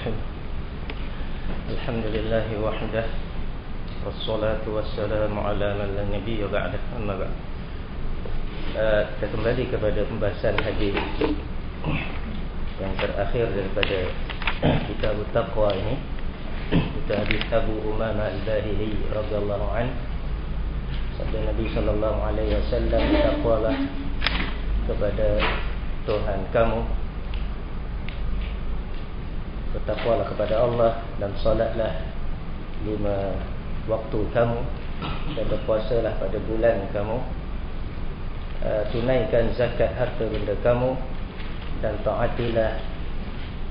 الرحيم الحمد لله وحده والصلاة والسلام على من لا نبي بعده أما بعد. Kita kembali kepada pembahasan hadis yang terakhir daripada kitab Taqwa ini. Itu hadis Abu Umamah Al-Bahili radhiyallahu anhu. Sabda Nabi sallallahu alaihi wasallam, "Taqwalah kepada Tuhan kamu, bertakwalah kepada Allah, dan salatlah 5 waktu kamu, dan berpuasalah pada bulan kamu, tunaikan zakat harta benda kamu, dan taatilah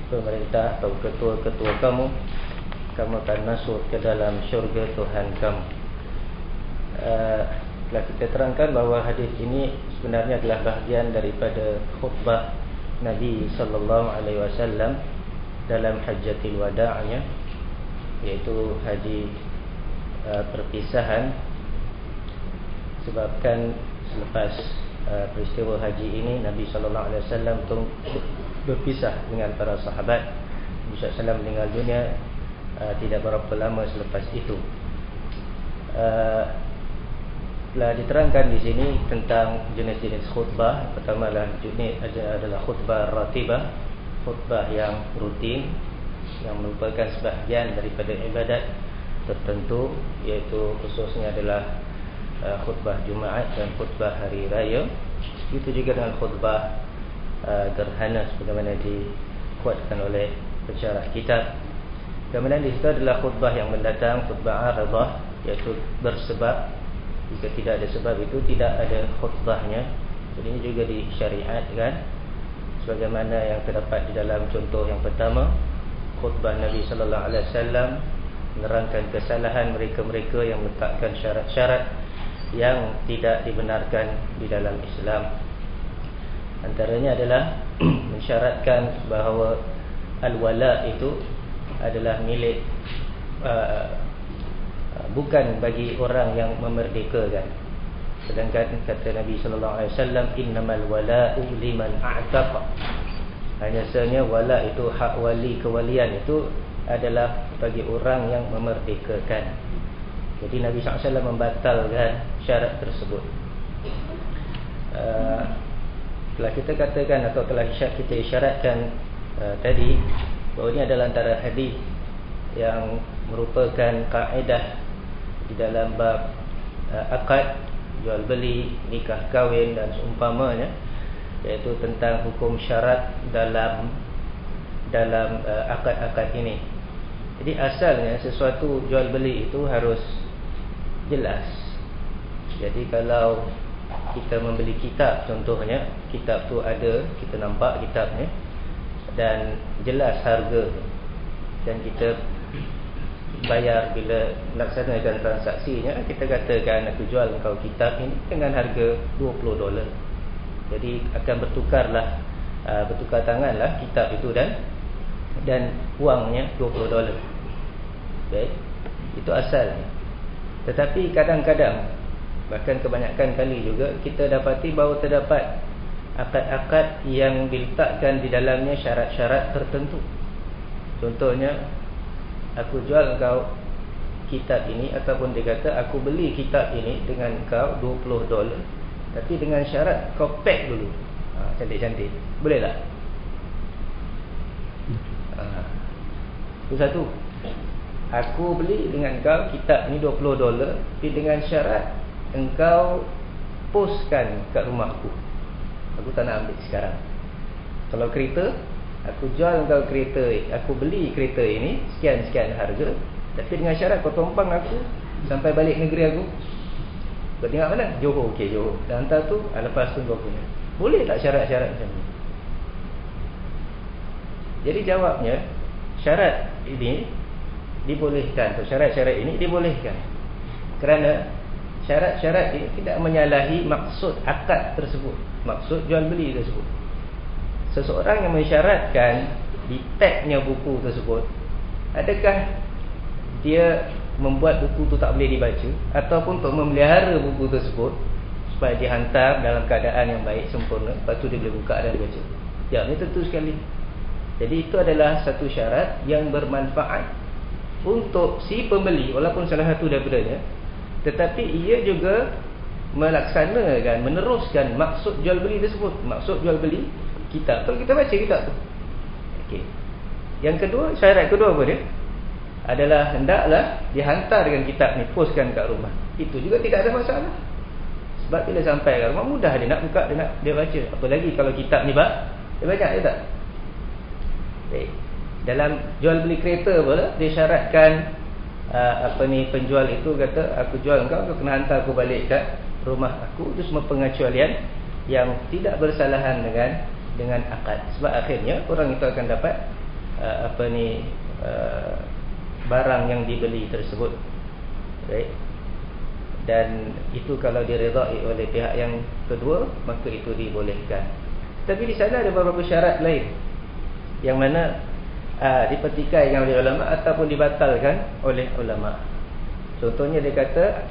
pemerintah atau ketua-ketua kamu, kamu akan masuk ke dalam syurga Tuhan kamu." Telah kita terangkan bahawa hadis ini sebenarnya adalah bahagian daripada khutbah Nabi sallallahu alaihi wasallam dalam Hajjatul Wada'nya, iaitu haji perpisahan. Sebabkan selepas peristiwa haji ini, Nabi sallallahu alaihi wasallam berpisah dengan para sahabat. Nabi sallallahu alaihi wasallam meninggal dunia tidak berapa lama selepas itu. Telah diterangkan di sini tentang jenis-jenis khutbah. Pertama adalah khutbah ratibah, khutbah yang rutin, yang merupakan sebahagian daripada ibadat tertentu, iaitu khususnya adalah khutbah Jumaat dan khutbah hari raya. Itu juga dengan khutbah gerhana sebagaimana dikuatkan oleh pensyarah kitab. Kemudian di situ adalah khutbah yang mendatang, khutbah aradah, iaitu bersebab. Jika tidak ada sebab itu tidak ada khutbahnya. Jadi ini juga disyariatkan sebagaimana yang terdapat di dalam contoh yang pertama, khutbah Nabi sallallahu alaihi wasallam menerangkan kesalahan mereka-mereka yang meletakkan syarat-syarat yang tidak dibenarkan di dalam Islam. Antaranya adalah mensyaratkan bahawa al-wala itu adalah milik bukan bagi orang yang memerdekakan. Sedangkan kata Nabi sallallahu alaihi wasallam, innamal wala'u liman a'taqa. Hanya sahaja wala itu, hak wali, kewalian itu adalah bagi orang yang memerdekakan. Jadi Nabi sallallahu alaihi wasallam membatalkan syarat tersebut. Telah kita katakan atau telah kita isyaratkan tadi bahawa ini adalah antara hadis yang merupakan kaedah di dalam bab akad, jual beli, nikah kahwin dan seumpamanya, iaitu tentang hukum syarat dalam akad-akad ini. Jadi asalnya sesuatu jual beli itu harus jelas. Jadi kalau kita membeli kitab, contohnya kitab tu ada, kita nampak kitabnya dan jelas harga, dan kita bayar bila laksanakan transaksinya, kita katakan aku jual kau kitab ini dengan harga $20. Jadi akan bertukar tanganlah kitab itu dan wangnya $20. Baik, itu asalnya. Tetapi kadang-kadang, bahkan kebanyakan kali juga, kita dapati bahawa terdapat akad-akad yang diletakkan di dalamnya syarat-syarat tertentu. Contohnya, aku jual kau kitab ini, ataupun dia kata aku beli kitab ini dengan kau $20, tapi dengan syarat kau pack dulu. Cantik-cantik. Boleh tak? Itu satu. Aku beli dengan kau kitab ni $20, tapi dengan syarat engkau postkan kat rumahku. Aku tak nak ambil sekarang. Kalau kereta, aku jual kau kereta, aku beli kereta ini sekian-sekian harga, tapi dengan syarat kau tumpang aku sampai balik negeri aku. Kau tinggal mana? Johor. Okey, Johor. Dan hantar tu, lepas tu kau punya. Boleh tak syarat-syarat macam ni? Jadi jawabnya, syarat ini dibolehkan, atau syarat-syarat ini dibolehkan kerana syarat-syarat ini tidak menyalahi maksud akad tersebut, maksud jual beli tersebut. Seseorang yang mensyaratkan di tagnya buku tersebut, adakah dia membuat buku tu tak boleh dibaca, ataupun untuk memelihara buku tersebut supaya dihantar dalam keadaan yang baik, sempurna, lepas tu dia boleh buka dan baca? Ya, ini tentu sekali. Jadi itu adalah satu syarat yang bermanfaat untuk si pembeli walaupun salah satu daripadanya, tetapi ia juga melaksanakan, meneruskan maksud jual beli tersebut. Maksud jual beli kitab, kalau kita baca kitab tu. Okey. Yang kedua, syarat kedua apa dia? Adalah hendaklah dihantarkan kitab ni, postkan kat rumah. Itu juga tidak ada masalah. Sebab bila sampai kat rumah, mudah dia nak buka, dia baca. Apalagi kalau kitab ni dia banyak, dia tak? Baik. Dalam jual beli kereta pula, dia syaratkan penjual itu kata, aku jual kau kena hantar aku balik kat rumah aku. Itu semua pengecualian yang tidak bersalahan dengan akad. Sebab akhirnya orang itu akan dapat barang yang dibeli tersebut. Baik. Dan itu kalau diredai oleh pihak yang kedua, maka itu dibolehkan. Tapi di sana ada beberapa syarat lain yang mana dipertikaikan oleh ulama ataupun dibatalkan oleh ulama. Contohnya dia kata,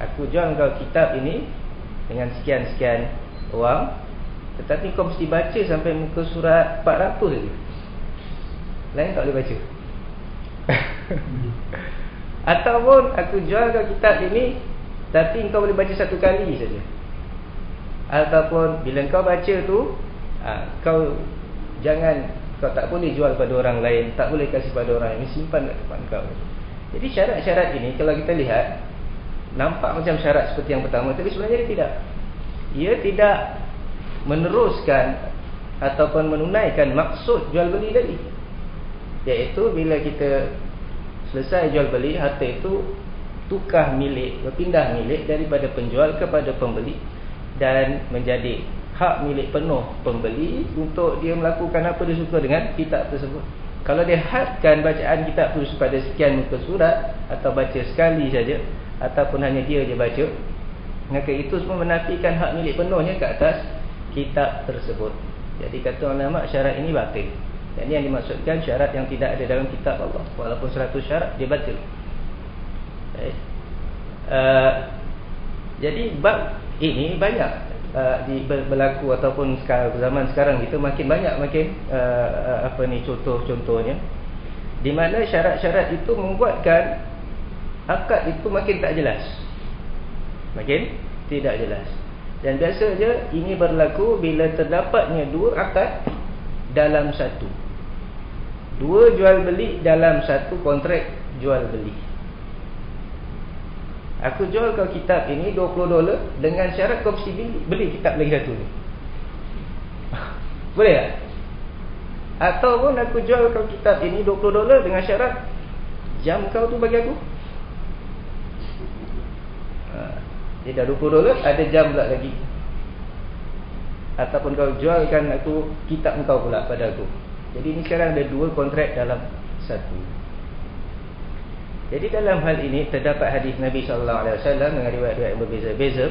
aku jual kau kitab ini dengan sekian-sekian wang, tetapi kau mesti baca sampai muka surat 400 saja. Lain tak boleh baca. Ataupun aku jual kau kitab ini, tapi kau boleh baca satu kali saja. Ataupun bila kau baca tu, kau tak boleh jual pada orang lain, tak boleh kasih pada orang lain, simpan kat tempat kau. Jadi syarat-syarat ini kalau kita lihat, nampak macam syarat seperti yang pertama, tapi sebenarnya dia tidak. Ia tidak meneruskan ataupun menunaikan maksud jual beli tadi, iaitu bila kita selesai jual beli, harta itu tukar milik, berpindah milik daripada penjual kepada pembeli, dan menjadi hak milik penuh pembeli untuk dia melakukan apa dia suka dengan kitab tersebut. Kalau dia hadkan bacaan kitab itu pada sekian muka surat, atau baca sekali saja, ataupun hanya dia je baca, maka itu semua menafikan hak milik penuhnya ke atas kitab tersebut. Jadi kata ulama, syarat ini batil. Dan ini yang dimaksudkan syarat yang tidak ada dalam kitab Allah. Walaupun 100 syarat, dia batil. Baik. Jadi bab ini banyak berlaku, ataupun zaman sekarang kita makin banyak contoh-contohnya, di mana syarat-syarat itu membuatkan akad itu makin tak jelas, makin tidak jelas. Dan biasanya ini berlaku bila terdapatnya dua akad dalam satu, dua jual beli dalam satu kontrak jual beli. Aku jual kau kitab ini $20 dengan syarat kau mesti beli kitab lagi satu ni. Boleh tak? Ataupun aku jual kau kitab ini $20 dengan syarat jam kau tu bagi aku. Dia dah $20, ada jam pula lagi. Ataupun kau jualkan aku kitab kau pula pada aku. Jadi ini sekarang ada dua kontrak dalam satu. Jadi dalam hal ini terdapat hadis Nabi SAW dengan riwayat-riwayat yang berbeza-beza,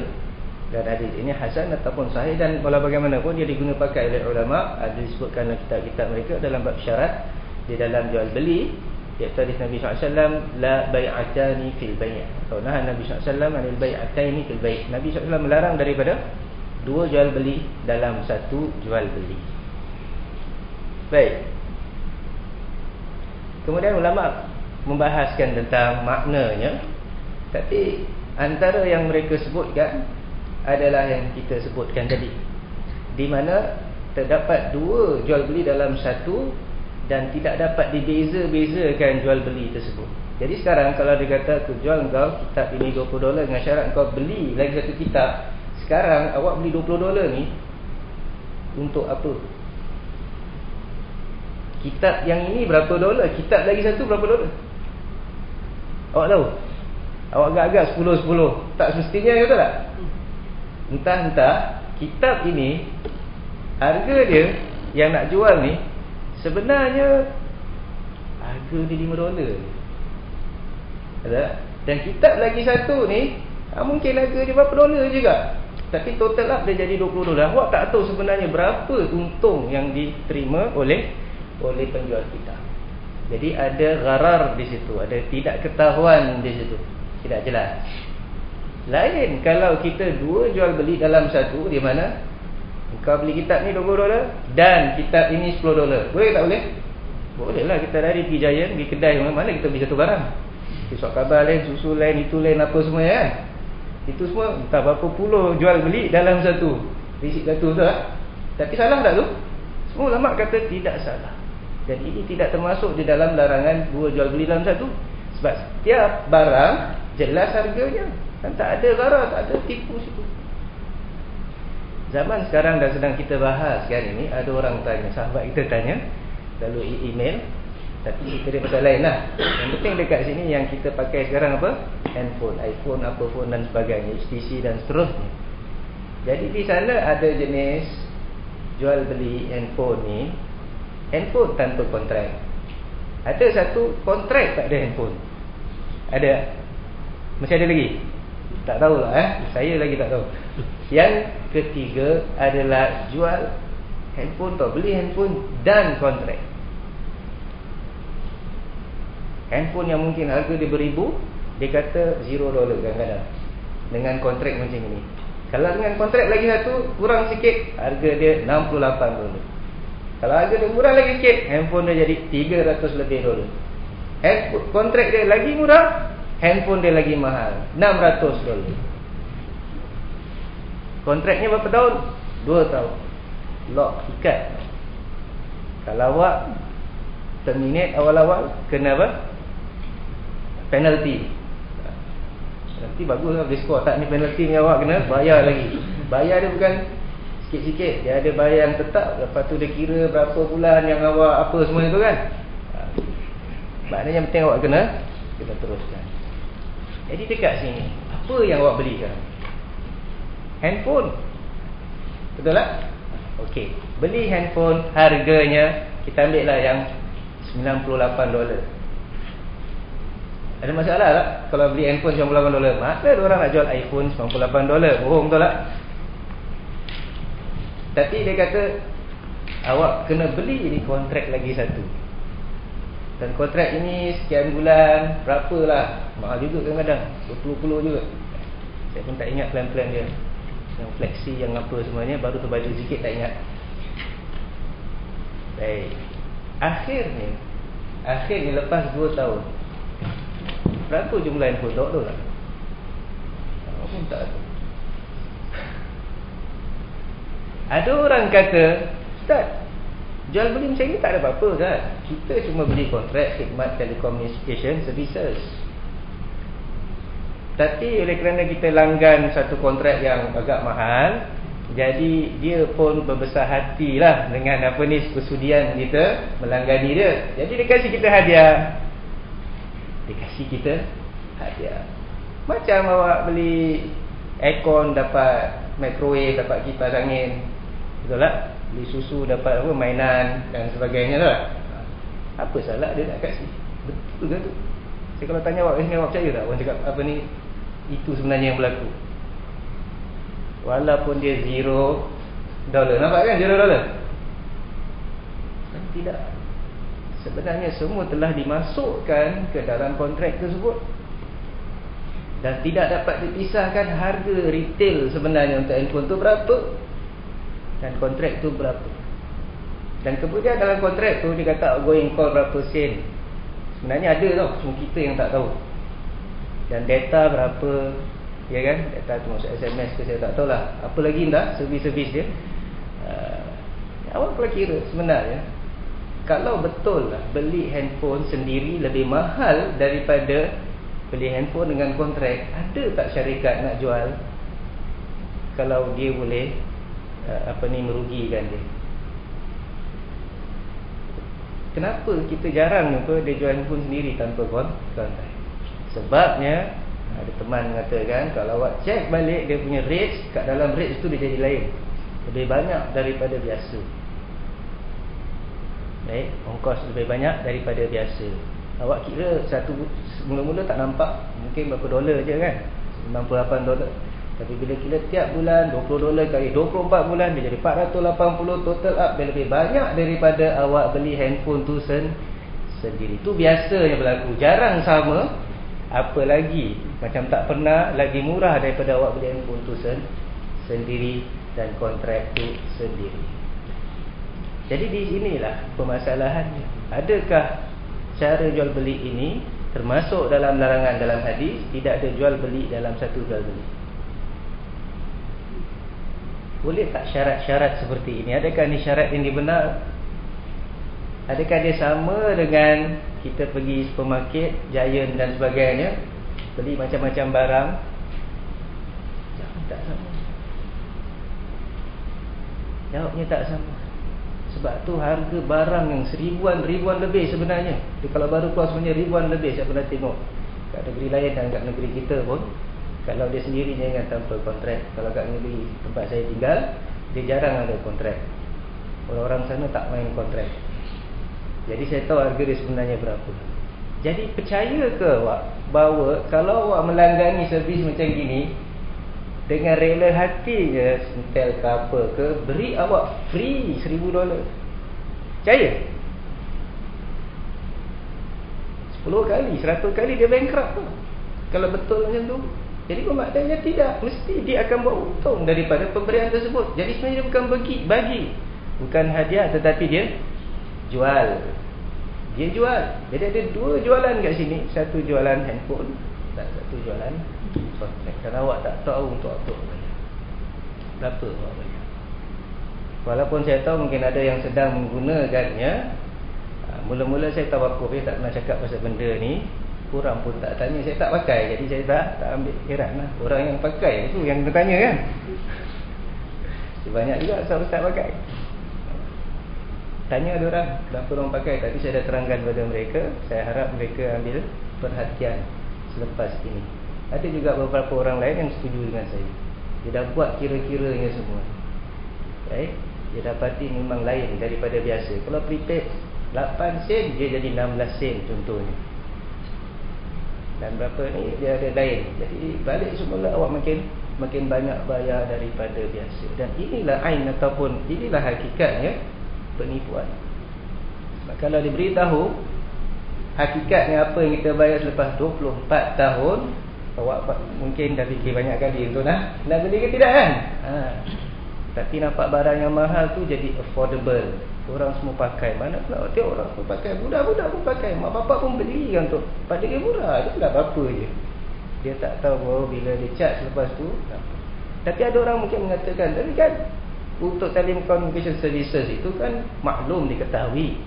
dan hadis ini hasan ataupun sahih, dan walau bagaimanapun dia digunakan pakai oleh ulama. Ada disebutkan dalam kitab-kitab mereka dalam bab syarat di dalam jual beli, iaitu hadis Nabi SAW, la bai'atani fil bai', atau nahan Nabi SAW anil bai'ataini fil bai'. Nabi SAW melarang daripada dua jual beli dalam satu jual beli. Baik. Kemudian ulama membahaskan tentang maknanya, tapi antara yang mereka sebutkan adalah yang kita sebutkan tadi, di mana terdapat dua jual beli dalam satu dan tidak dapat dibeza-bezakan jual beli tersebut. Jadi sekarang kalau dia kata, aku jual kau kitab ini $20 dengan syarat kau beli lagi satu kitab. Sekarang awak beli $20 ni untuk apa? Kitab yang ini berapa dolar, kitab lagi satu berapa dolar? Awak tahu? Awak agak-agak 10-10. Tak semestinya, kata tak? Entah-entah kitab ini, harga dia yang nak jual ni sebenarnya harga dia $5. Dan kitab lagi satu ni mungkin harga dia berapa dolar juga, tapi total up dia jadi $20. Awak tak tahu sebenarnya berapa untung yang diterima oleh penjual kitab. Jadi ada gharar di situ, ada tidak ketahuan di situ, tidak jelas. Lain kalau kita dua jual beli dalam satu, di mana Kau beli kitab ni $20 dan kitab ini $10. Boleh tak boleh? Boleh lah. Kita dari pergi Giant, pergi kedai mana kita beli satu barang. Surat khabar lain, susu lain, itu lain, apa semua kan. Itu semua entah berapa puluh jual beli dalam satu risik satu tu lah. Tapi salah tak tu? Semua ulama kata tidak salah. Dan ini tidak termasuk di dalam larangan dua jual beli dalam satu. Sebab setiap barang jelas harganya. Dan tak ada gharar, tak ada tipu situ. Zaman sekarang dah sedang kita bahas kan ini, ada orang tanya, sahabat kita tanya lalu email, tapi kita dia pasal lain lah. Yang penting dekat sini yang kita pakai sekarang apa? Handphone, iPhone, apa phone dan sebagainya, HTC dan seterusnya. Jadi di sana ada jenis jual beli handphone ni, handphone tanpa kontrak. Ada satu kontrak tak ada handphone. Ada? Masih ada lagi? Tak tahulah saya lagi tak tahu. Yang ketiga adalah jual handphone atau beli handphone dan kontrak. Handphone yang mungkin harga dia beribu, dia kata $0 kadang-kadang dengan kontrak macam ini. Kalau dengan kontrak lagi satu kurang sikit, harga dia $68. Kalau harga dia murah lagi sikit, handphone dia jadi $300 lebih. Kontrak dia lagi murah, handphone dia lagi mahal, $600. Kontraknya berapa tahun? 2 tahun. Lock, ikat. Kalau awak terminate awal-awal, kena apa? Penalty. Penalty bagus lah, diskor. Tak, ni penalty ni awak kena bayar lagi. Bayar dia bukan sikit-sikit, dia ada bayar yang tetap. Lepas tu dia kira berapa bulan yang awak apa semua itu kan. Maknanya yang penting awak kena teruskan. Jadi dekat sini, apa yang awak beli sekarang? Handphone. Betul tak? Okey, beli handphone harganya kita ambil lah yang $98. Ada masalah tak kalau beli handphone $98? Mana ada orang nak jual iPhone $98? Bohong, betul tak? Tapi dia kata awak kena beli ini kontrak lagi satu. Dan kontrak ini sekian bulan, berapalah. Mahal juga kadang-kadang, berpuluh-puluh juga. Saya pun tak ingat plan-plan dia, yang fleksi, yang apa semuanya. Baru terbaca sikit, tak ingat. Baik. Akhirnya lepas 2 tahun, berapa jumlah handphone tu lah? Pun tak ada. Ada orang kata, Ustaz, jual beli macam ni tak ada apa-apa kan? Kita cuma beli kontrak khidmat telecommunication services. Tapi oleh kerana kita langgan satu kontrak yang agak mahal, jadi dia pun berbesar hatilah dengan apa ni, persudian kita melanggani dia. Jadi dia kasih kita hadiah. Macam awak beli aircon dapat microwave, dapat kipas angin, betul tak? Beli susu dapat apa, mainan dan sebagainya lah. Apa salah dia nak kasih? Betul ke tu? Saya kalau tanya awak sini, awak percaya tak orang cakap apa ni, itu sebenarnya yang berlaku? Walaupun dia $0, nampak kan $0? Tidak. Sebenarnya semua telah dimasukkan ke dalam kontrak tersebut. Dan tidak dapat dipisahkan harga retail sebenarnya untuk handphone tu berapa dan kontrak tu berapa. Dan kemudian dalam kontrak tu dia kata outgoing call berapa sen. Sebenarnya ada tau, cuma kita yang tak tahu. Dan data berapa, ya kan? Data tu maksud SMS ke saya tak tahulah. Apa lagi dah servis-servis dia. Awak kalau kira sebenarnya, kalau betul lah beli handphone sendiri lebih mahal daripada beli handphone dengan kontrak, ada tak syarikat nak jual kalau dia boleh merugikan dia? Kenapa kita jarang jumpa dia jual handphone sendiri tanpa kontrak? Sebabnya ada teman mengatakan kalau awak cek balik dia punya rates, kat dalam rates tu dia jadi lain, lebih banyak daripada biasa. Baik, ongkos lebih banyak daripada biasa. Awak kira satu mula-mula tak nampak, mungkin berapa dolar je kan, $98. Tapi bila kira tiap bulan $20 kali 24 bulan, dia jadi $480. Total up dia lebih banyak daripada awak beli handphone tu sendiri. Itu biasanya berlaku, jarang sama. Apa lagi macam tak pernah lagi murah daripada awak beli handphone tu sendiri dan kontrak itu sendiri. Jadi di sinilah permasalahannya. Adakah cara jual beli ini termasuk dalam larangan dalam hadis? Tidak ada jual beli dalam satu jual beli. Boleh tak syarat-syarat seperti ini? Adakah ini syarat yang benar? Adakah dia sama dengan kita pergi supermarket, Giant dan sebagainya, beli macam-macam barang? Jawabnya tak sama. Jawabnya tak sama. Sebab tu harga barang yang ribuan lebih sebenarnya. Jadi kalau baru keluar sebenarnya ribuan lebih. Saya pernah tengok kat negeri lain dan kat negeri kita pun, kalau dia sendiri jangan tanpa kontrak. Kalau kat negeri tempat saya tinggal, dia jarang ada kontrak. Orang-orang sana tak main kontrak. Jadi saya tahu harga dia sebenarnya berapa. Jadi percaya ke awak bahawa kalau awak melanggani servis macam gini, dengan rela hati je, sentel ke apa ke, beri awak free $1,000. Percaya? 10 kali, 100 kali dia bankrupt tu, kalau betul macam tu. Jadi maknanya tidak, mesti dia akan buat untung daripada pemberian tersebut. Jadi sebenarnya dia bukan bagi, bukan hadiah, tetapi dia jual. Dia jual. Jadi ada dua jualan kat sini. Satu jualan handphone dan satu jualan kontrak. Kalau awak tak tahu untuk apa bayar, berapa awak bayar. Walaupun saya tahu mungkin ada yang sedang menggunakannya. Mula-mula saya tawakuf, saya tak pernah cakap pasal benda ni. Kurang pun tak tanya, saya tak pakai. Jadi saya tak ambil heran lah. Orang yang pakai itu yang bertanya kan. Banyak juga saya tak pakai. Tanya ada orang kenapa orang pakai. Tapi saya dah terangkan kepada mereka. Saya harap mereka ambil perhatian selepas ini. Ada juga beberapa orang lain yang setuju dengan saya. Dia dah buat kira-kiranya semua. Baik, dia dapati memang lain daripada biasa. Kalau prepaid 8 sen, dia jadi 16 sen contohnya. Dan berapa ni dia ada lain. Jadi balik semula awak makin banyak bayar daripada biasa. Dan inilah ain ataupun inilah hakikatnya penipuan. Sebab kalau diberitahu hakikatnya apa yang kita bayar selepas 24 tahun, awak mungkin dah fikir banyak kali untuk nak beli ke tidak kan? Tapi nampak barang yang mahal tu jadi affordable. Orang semua pakai. Mana pula tengok orang semua pakai. Budak-budak pun pakai. Mak bapak pun beli kan untuk pada dia murah. Dia tak apa-apa je. Dia tak tahu bahawa bila dia charge lepas tu apa. Tapi ada orang mungkin mengatakan, tapi kan untuk telecommunication services itu kan maklum diketahui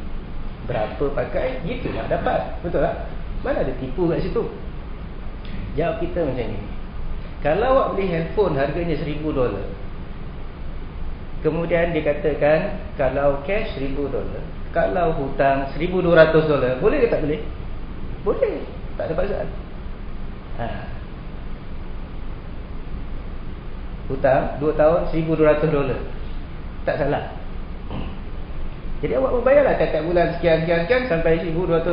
berapa pakai, gitulah dapat. Betul tak? Mana ada tipu kat situ? Jawab kita macam ni. Kalau awak beli handphone harganya $1,000, kemudian dikatakan kalau cash $1,000, kalau hutang $1,200, boleh ke tak boleh? Boleh, tak ada paksaan. Hutang 2 tahun $1,200, tak salah. Jadi awak membayarlah tiap bulan sekian sampai $1,200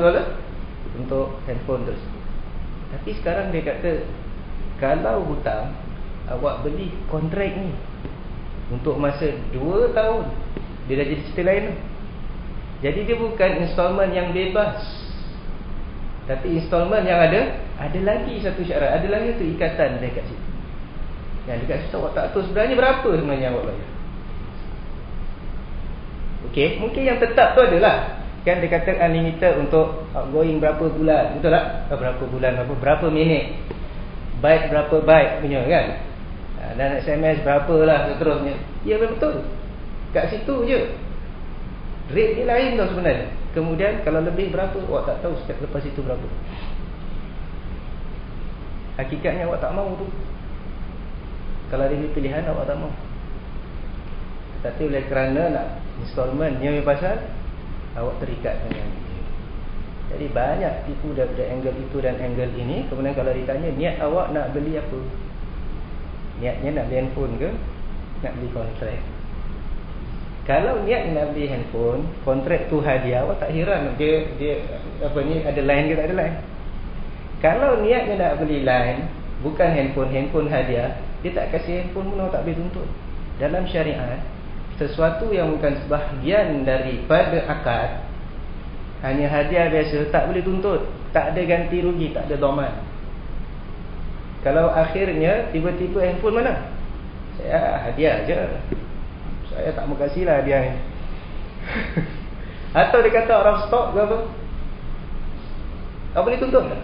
untuk handphone tersebut. Tapi sekarang dia kata kalau hutang, awak beli kontrak ni untuk masa 2 tahun, dia dah jadi cerita lain. Jadi dia bukan installment yang bebas, tapi installment yang ada lagi satu syarat, ada lagi satu ikatan dekat situ. Yang dekat situ awak tak tahu sebenarnya berapa sebenarnya awak bayar. Okey, mungkin yang tetap tu adalah kan dia kata unlimited untuk outgoing berapa bulan, betul tak? Berapa bulan, berapa minit, byte berapa byte punya kan. Dan SMS berapalah seterusnya. Ya betul. Kat situ je. Rate dia lain tau sebenarnya. Kemudian kalau lebih berapa, awak tak tahu setiap lepas itu berapa. Hakikatnya awak tak mahu tu. Kalau ada pilihan awak tak mahu. Tapi oleh kerana nak installment ni pasal awak terikat dengan dia. Jadi banyak tipu daripada angle itu dan angle ini. Kemudian kalau ditanya niat awak nak beli apa, niatnya nak beli handphone ke nak beli kontrak? Kalau niat nak beli handphone, kontrak tu hadiah, awak tak heran dia apa ni ada line ke tak ada line. Kalau niatnya nak beli line, bukan handphone hadiah, dia tak kasih handphone pun awak tak boleh tuntut. Dalam syariat, sesuatu yang bukan sebahagian daripada akad, hanya hadiah biasa, tak boleh tuntut, tak ada ganti rugi, tak ada doman. Kalau akhirnya tiba-tiba handphone mana? Saya hadiah je, saya tak mau kasih lah hadiah ni. Atau dia kata orang stok ke apa, boleh tuntut tak?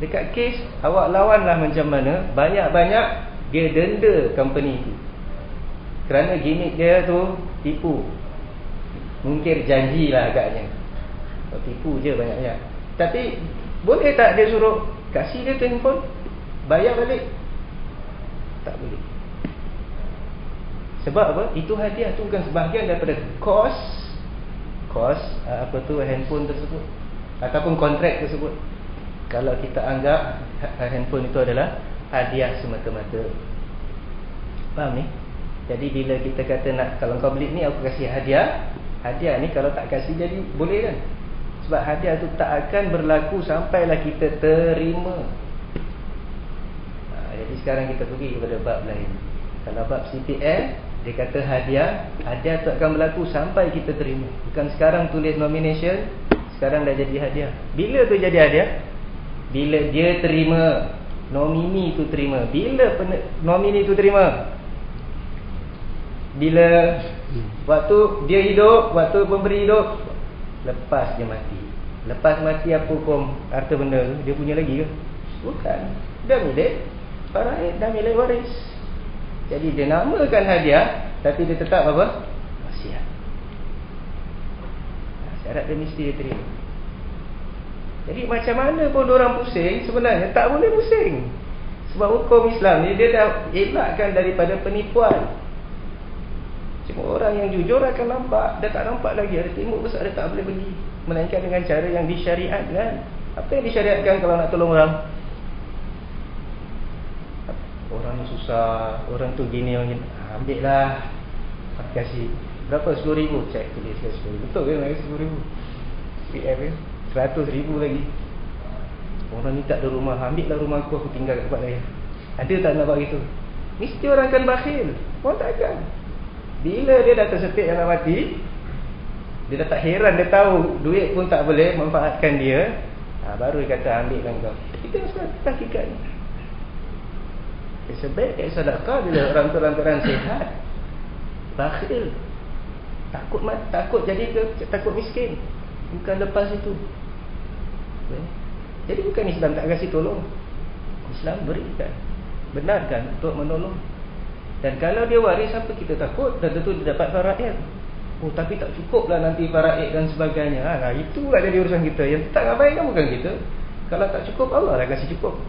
Dekat kes awak lawan lah macam mana, banyak-banyak dia denda company tu kerana gimmick dia tu tipu, mungkir janji lah agaknya. Tipu je banyak-banyak. Tapi boleh tak dia suruh kasih dia telefon, bayar balik? Tak boleh. Sebab apa? Itu hadiah tu bukan sebahagian daripada kos apa tu, handphone tersebut ataupun kontrak tersebut. Kalau kita anggap handphone itu adalah hadiah semata-mata. Faham ni? Jadi bila kita kata nak, kalau kau beli ni aku kasih hadiah, hadiah ni kalau tak kasih jadi boleh kan? Sebab hadiah tu tak akan berlaku sampailah kita terima. Jadi sekarang kita pergi kepada bab lain. Kalau bab CPF, dia kata hadiah tu akan berlaku sampai kita terima. Bukan sekarang tulis nomination, sekarang dah jadi hadiah. Bila tu jadi hadiah? Bila dia terima, nomini tu terima. Bila nomini tu terima? Bila waktu dia hidup, waktu pemberi hidup, lepas dia mati. Lepas mati apa hukum harta benda tu? Dia punya lagi ke? Bukan. Dah milik faraid, dah milik waris. Jadi dia namakan hadiah, tapi dia tetap apa? Wasiat. Syarat dia mesti dia terima. Jadi macam mana pun orang pusing, sebenarnya tak boleh pusing. Sebab hukum Islam ni dia dah elakkan daripada penipuan. Cuma orang yang jujur akan nampak. Dia tak nampak lagi, ada tembok besar dia tak boleh beli, melainkan dengan cara yang disyariatkan. Apa yang disyariatkan kalau nak tolong orang? Orang ni susah, orang tu gini, orang gini, ambil lah, aku kasih berapa? 10,000. Cek tulis ke 10,000. Betul ke nak kasi 10,000? PF ke 100,000 lagi. Orang ni tak ada rumah, ambil lah rumah aku tinggal kat tempat lain. Ada tak nak buat gitu? Mesti orang akan bakhil. Orang tak akan. Bila dia dah tersetik yang nak mati, dia dah tak heran, dia tahu duit pun tak boleh manfaatkan dia, baru dia kata ambil lah kau. Kita mesti hakikat ni. Sebaik sedekah bila orang tu lantaran sihat, bakhil, takut jadi takut miskin, bukan lepas itu. Jadi bukan Islam tak kasih tolong, Islam berikan, benarkan untuk menolong. Dan kalau dia waris, apa kita takut? Dan tentu dia dapat faraid. Tapi tak cukup lah nanti faraid dan sebagainya. Itulah jadi urusan kita. Yang tak ngapain kan bukan kita. Kalau tak cukup, Allah lah kasih cukup.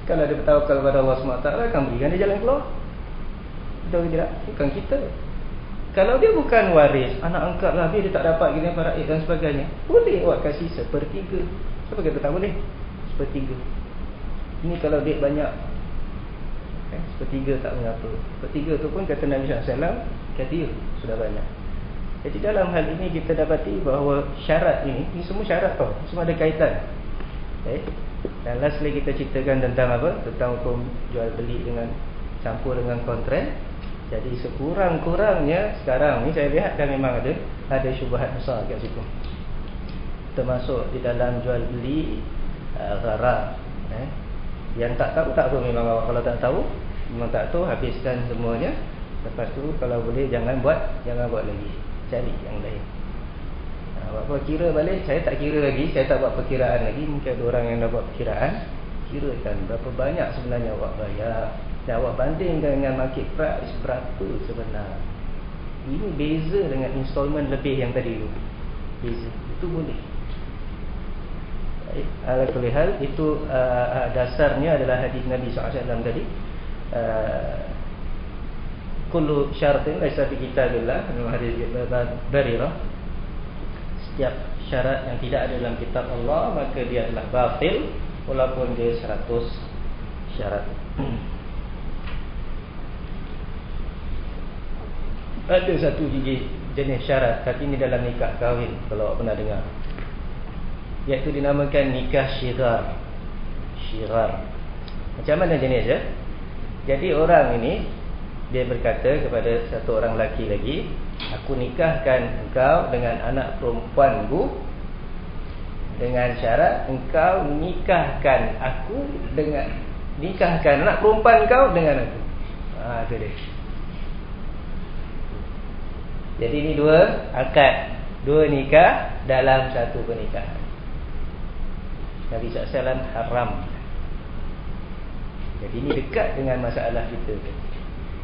Kalau dia bertawakal kepada Allah SWT, akan berikan dia jalan keluar. Betul ke tidak? Bukan kita. Kalau dia bukan waris, anak angkat lah, dia tak dapat gini faraid dan sebagainya, boleh awak kasih 1/3. Siapa kata tak boleh? 1/3. Ini kalau duit banyak, 1/3 tak mengapa. 1/3 tu pun kata Nabi SAW, kathir, sudah banyak. Jadi dalam hal ini kita dapati bahawa syarat ini semua syarat tau, semua ada kaitan. Dan lastly kita ceritakan tentang apa? Tentang hukum jual beli dengan campur dengan kontrak. Jadi sekurang-kurangnya sekarang ni saya lihat kan memang ada syubhat besar kat situ. Termasuk di dalam jual beli gharar. Yang tak tahu tak tahu memang awak, kalau tak tahu memang tak tahu, habiskan semuanya. Lepas tu kalau boleh jangan buat lagi, cari yang lain. Apa kira balik, saya tak kira lagi, saya tak buat perkiraan lagi. Mungkin ada orang yang dah buat perkiraan, kirakan berapa banyak sebenarnya awak bayar, dan awak bandingkan dengan market price berapa sebenar. Ini beza dengan installment lebih yang tadi tu. Beza, itu boleh. Ala kulli hal, itu dasarnya adalah hadis Nabi SAW tadi, kullu syaratin laisa fi kitabillah, dalam hadis Barirah, setiap syarat yang tidak ada dalam kitab Allah maka dia adalah batil, walaupun dia 100 syarat. Ada satu jenis syarat, tapi ini dalam nikah kahwin, kalau awak pernah dengar, iaitu dinamakan nikah syirar. Syirar macam mana jenis dia? Jadi orang ini dia berkata kepada satu orang lelaki lagi, aku nikahkan engkau dengan anak perempuanku dengan syarat engkau nikahkan anak perempuan kau dengan aku. Itu dia. Jadi ini dua akad, dua nikah dalam satu pernikahan. Nabi SAW haram. Jadi ini dekat dengan masalah kita.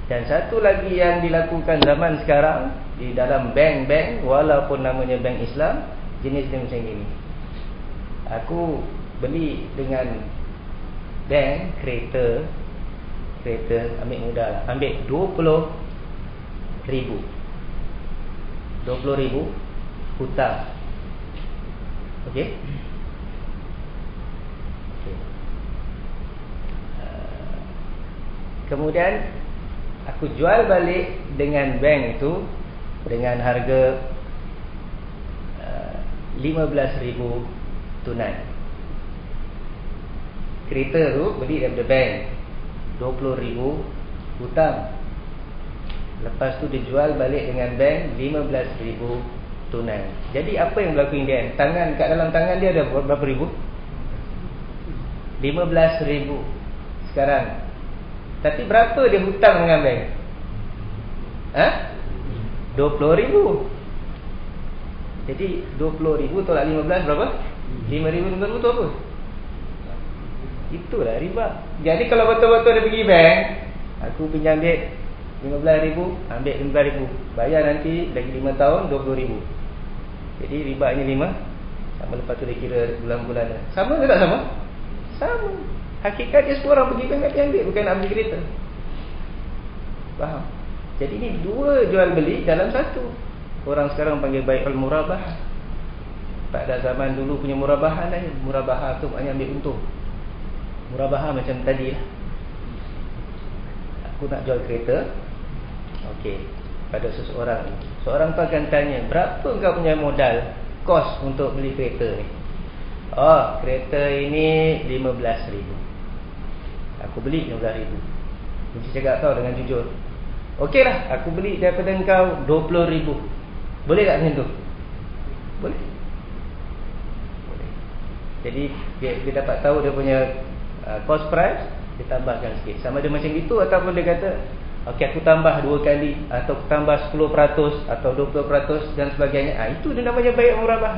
Dan satu lagi yang dilakukan zaman sekarang di dalam bank-bank, walaupun namanya bank Islam, jenis dia macam ini. Aku beli dengan bank kereta ambil mudah lah, ambil 20,000 hutang. Okey. Kemudian aku jual balik dengan bank itu dengan harga 15,000 tunai. Kereta tu beli daripada bank 20,000 hutang. Lepas tu dijual balik dengan bank 15,000 tunai. Jadi apa yang berlaku Indian? Tangan kat dalam tangan dia ada berapa ribu? 15,000 sekarang. Tapi berapa dia hutang dengan bank? 20,000. Jadi 20,000 tolak 15 berapa? 5,000 tu apa? Itulah riba. Jadi kalau betul-betul dia pergi bank, aku pinjam dia 15,000, ambil 15,000, bayar nanti lagi 5 tahun 20,000. Jadi ribanya 5. Sama lepas tu dia kira bulan-bulan. Sama ke tak sama? Sama. Hakikatnya semua orang pergi bank nak ambil, bukan nak beli kereta. Faham? Jadi ni dua jual beli dalam satu. Orang sekarang panggil bai'ul murabah. Pada zaman dulu punya murabah lah. Murabah tu maknanya ambil untung. Murabah macam tadi lah. Aku nak jual kereta, okey, pada seseorang. Seorang tu akan tanya, berapa kau punya modal, kos untuk beli kereta ni? Oh, kereta ini 15,000. Aku beli 15,000. Mesti cakap kau dengan jujur. Okey lah, aku beli daripada kau 20,000. Boleh tak macam tu? Boleh. Boleh. Jadi dia dapat tahu dia punya cost price, dia tambahkan sikit. Sama ada macam itu, ataupun dia kata okey, aku tambah 2 kali, atau aku tambah 10% atau 20% dan sebagainya. Itu dia namanya bai' murabah.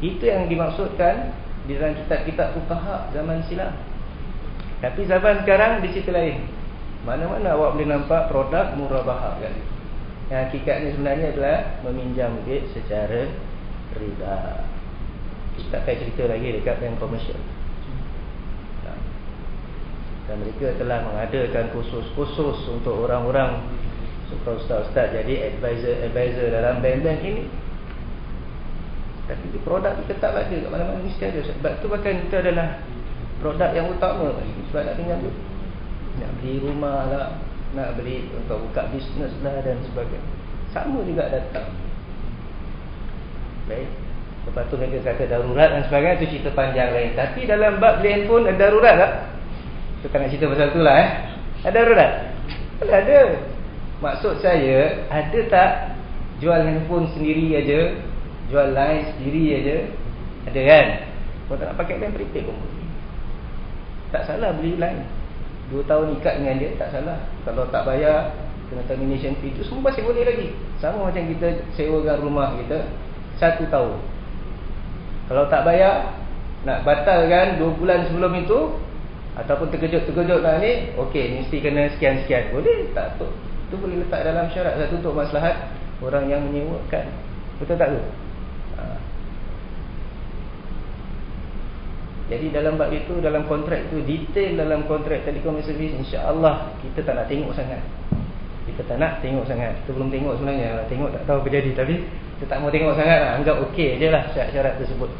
Itu yang dimaksudkan di dalam kitab-kitab fuqaha zaman silam. Tapi zaman sekarang di situ lain. Mana-mana awak boleh nampak produk murabah kali. Yang hakikatnya sebenarnya adalah meminjam duit secara riba. Kita akan cerita lagi dekat bank komersial. Dan mereka telah mengadakan khusus-khusus untuk orang-orang suka ustaz-ustaz jadi advisor dalam bank-bank ini. Tapi produk itu tetap ada kat mana-mana, mesti ada. Sebab tu bahkan itu adalah produk yang utama. Sebab nak pinjam duit, nak beli rumah lah, nak beli untuk buka bisnes lah dan sebagainya. Sama juga datang. Baik. Lepas tu mereka kata darurat dan sebagainya, itu cerita panjang lain. Tapi dalam bab beli handphone ada darurat tak? Kita nak cerita pasal tu lah Ada darurat? Ada. Maksud saya, ada tak jual handphone sendiri aja, jual line sendiri aja? Ada kan? Kalau tak nak pakai line prepaid pun boleh. Tak salah beli line 2 tahun ikat dengan dia, tak salah. Kalau tak bayar, kena termination fee, itu semua masih boleh lagi. Sama macam kita sewakan rumah kita 1 tahun. Kalau tak bayar, nak batalkan 2 bulan sebelum itu, ataupun terkejut-terkejut nak ni, okey, mesti kena sekian-sekian. Boleh tak tu? Itu boleh letak dalam syarat. Satu untuk maslahat orang yang menyewakan. Betul tak tu? Jadi dalam bab itu, dalam kontrak itu, detail dalam kontrak telekom service, insya-Allah kita tak nak tengok sangat. Kita tak nak tengok sangat. Kita belum tengok sebenarnya. Tengok tak tahu apa jadi, tapi kita tak mau tengok sangat lah. Anggap okey je lah syarat-syarat tersebut.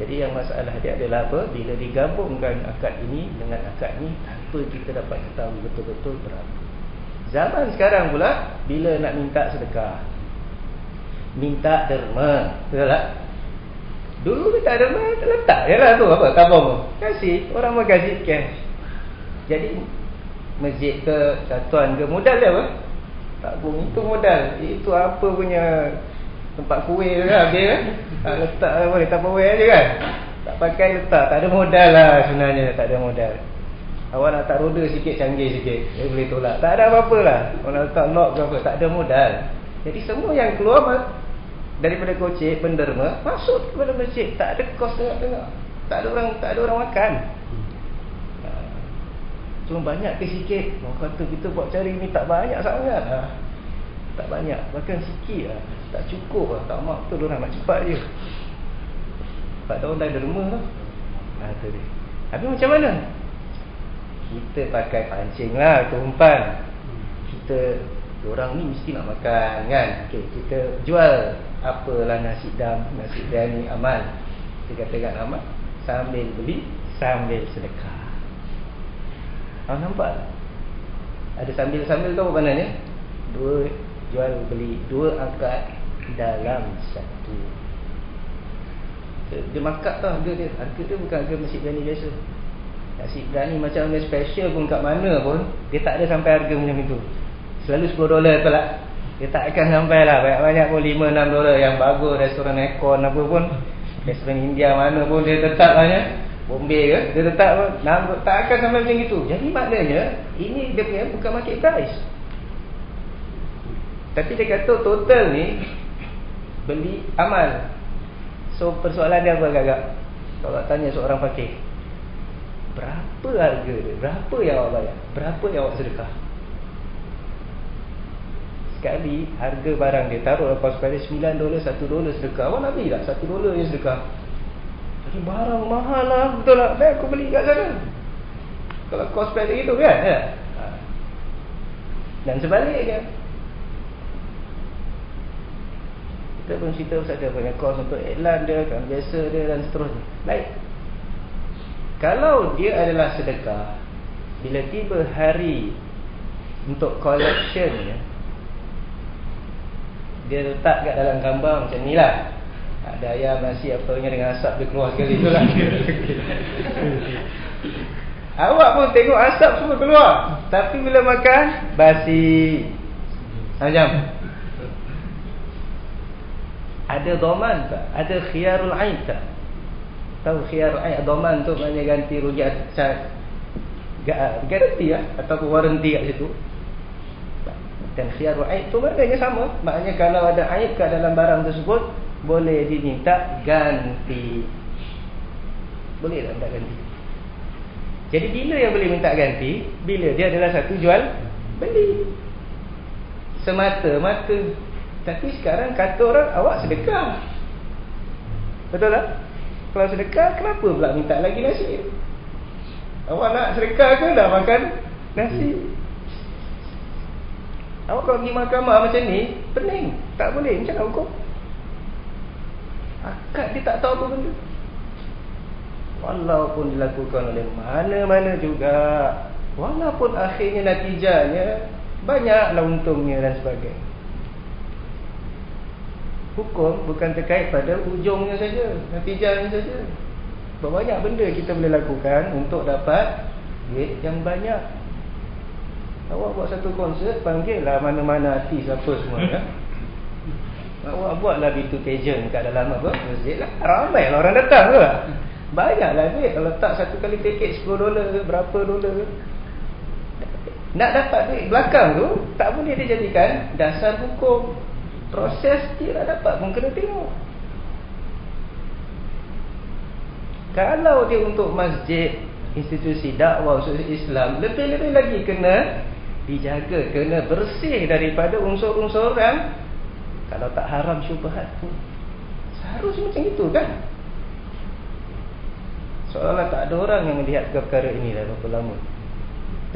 Jadi yang masalah dia adalah apa? Bila digabungkan akad ini dengan akad ini, tanpa kita dapat ketahui betul-betul berapa. Zaman sekarang pula, bila nak minta sedekah, minta derma, betul tak? Dulu minta derma, letak je lah tu, apa, tabung, kasih, orang mau kasih cash. Jadi masjid ke, satuan ke, modal dia apa? Tabung, itu modal. Itu apa punya tempat kuih tu kan, habis kan? Tak letak lah, boleh Tupperware je kan? Tak pakai letak, tak ada modal lah sebenarnya, tak ada modal. Awak nak tak roda sikit, canggih sikit, dia boleh tolak. Tak ada apa-apa lah. Orang nak letak lock ke apa, tak ada modal. Jadi semua yang keluar daripada kocek penderma masuk kepada masjid. Tak ada kos tengah-tengah. Tak ada orang makan. Cuma banyak ke sikit. Orang kata kita buat cari ni tak banyak sangat. Tak banyak, bahkan sikit lah. Tak cukup lah. Tak mak tu orang nak cepat je. Sebab orang dah derma lah. Tu dia. Habis macam mana? Kita pakai pancing lah, kita umpan. Orang ni mesti nak makan kan. Okay, kita jual apalah nasi dam, nasi biryani amal. Kita katakan amal, sambil beli, sambil sedekah. Nampak? Ada sambil-sambil tu apa maknanya? Jual beli 2 akad dalam satu. Dia markup tau harga dia. Harga dia bukan harga nasi biryani biasa. Nasi biryani macam dia special pun kat mana pun, dia tak ada sampai harga macam itu. Selalu $10 tu lah. Dia tak akan sampai lah. Banyak-banyak pun $5-6 yang bagus. Restoran Ekon apa pun, restoran India mana pun, dia tetap hanya Bombay ke, dia tetap tak akan sampai macam itu. Jadi maknanya ini dia punya bukan market price. Tapi dia kata total ni beli amal. So persoalan dia apa agak-agak? Kalau tanya seorang fakir, berapa harga dia? Berapa yang awak bayar? Berapa yang awak sedekah? Sekali harga barang dia taruh lepas pada $9, $1 sedekah. Awak nak beli tak $1 je sedekah? Jadi barang mahal lah, betul tak? Baik aku beli kat sana. Kalau kos pada itu kan ya? Dan sebaliknya, kita pun cerita pasal dia punya kos untuk iklan dia, kan biasa dia dan seterusnya. Baik, kalau dia adalah sedekah, bila tiba hari untuk collection ya, dia letak kat dalam gambar macam ni lah. Ada ayam, nasi, apanya dengan asap dia keluar sekali tu lah. Awak pun tengok asap semua keluar, tapi bila makan basi. Macam ada doman tak? Ada khiyarul aib tak? Tahu khiyarul aib, doman tu maknanya ganti rugi garanti lah, ataupun waranti kat situ. Dan khiyarul aib tu maknanya sama. Maknanya kalau ada aib kat dalam barang tersebut, boleh diminta ganti. Boleh tak minta ganti? Jadi bila yang boleh minta ganti? Bila dia adalah satu jual beli semata-mata. Tapi sekarang kata orang, awak sedekah, betul tak? Kalau sedekah, kenapa pula minta lagi nasi? Awak nak sedekah ke dah makan nasi? Awak kalau pergi mahkamah macam ni, pening, tak boleh. Macam mana hukum? Akad dia tak tahu apa benda. Walaupun dilakukan oleh mana-mana juga, walaupun akhirnya natijahnya banyaklah untungnya dan sebagainya. Hukum bukan terkait pada ujungnya saja, natijahnya saja. Banyak benda kita boleh lakukan untuk dapat duit yang banyak. Awak buat satu konsert, panggillah mana-mana artis apa semua ya. Awak buatlah B2 pageant kat dalam apa? Masjid lah. Ramai lah orang datang tu lah. Banyaklah duit. Kalau tak satu kali tiket $10 ke berapa dolar. Nak dapat duit belakang tu, tak boleh dijadikan dasar hukum. Proses dia nak dapat pun kena tengok. Kalau dia untuk masjid, institusi dakwah, institusi Islam, lebih-lebih lagi kena dijaga, kena bersih daripada unsur-unsur yang kalau tak haram syubhat tu. Seharusnya macam itu kan. Seolah-olah tak ada orang yang melihat perkara ini dah berapa lama.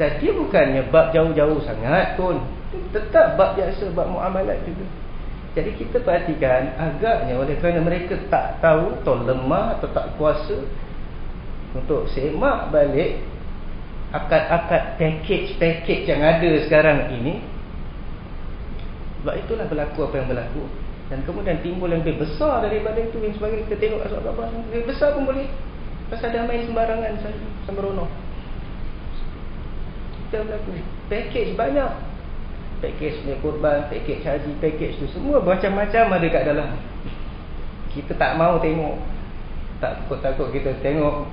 Dan dia bukannya bab jauh-jauh sangat pun, tetap bab biasa, bab muamalat juga. Jadi kita perhatikan, agaknya oleh kerana mereka tak tahu atau lemah atau tak kuasa untuk semak balik akad-akad package yang ada sekarang ini. Sebab itulah berlaku apa yang berlaku. Dan kemudian timbul yang lebih besar daripada itu. Yang sebagainya kita tengok asal kabar lebih besar pun boleh. Pasal dah main sembarangan sembrono. Kita berlaku package banyak. Package punya korban, package haji, package tu semua macam-macam ada kat dalam. Kita tak mau tengok. Takut kita tengok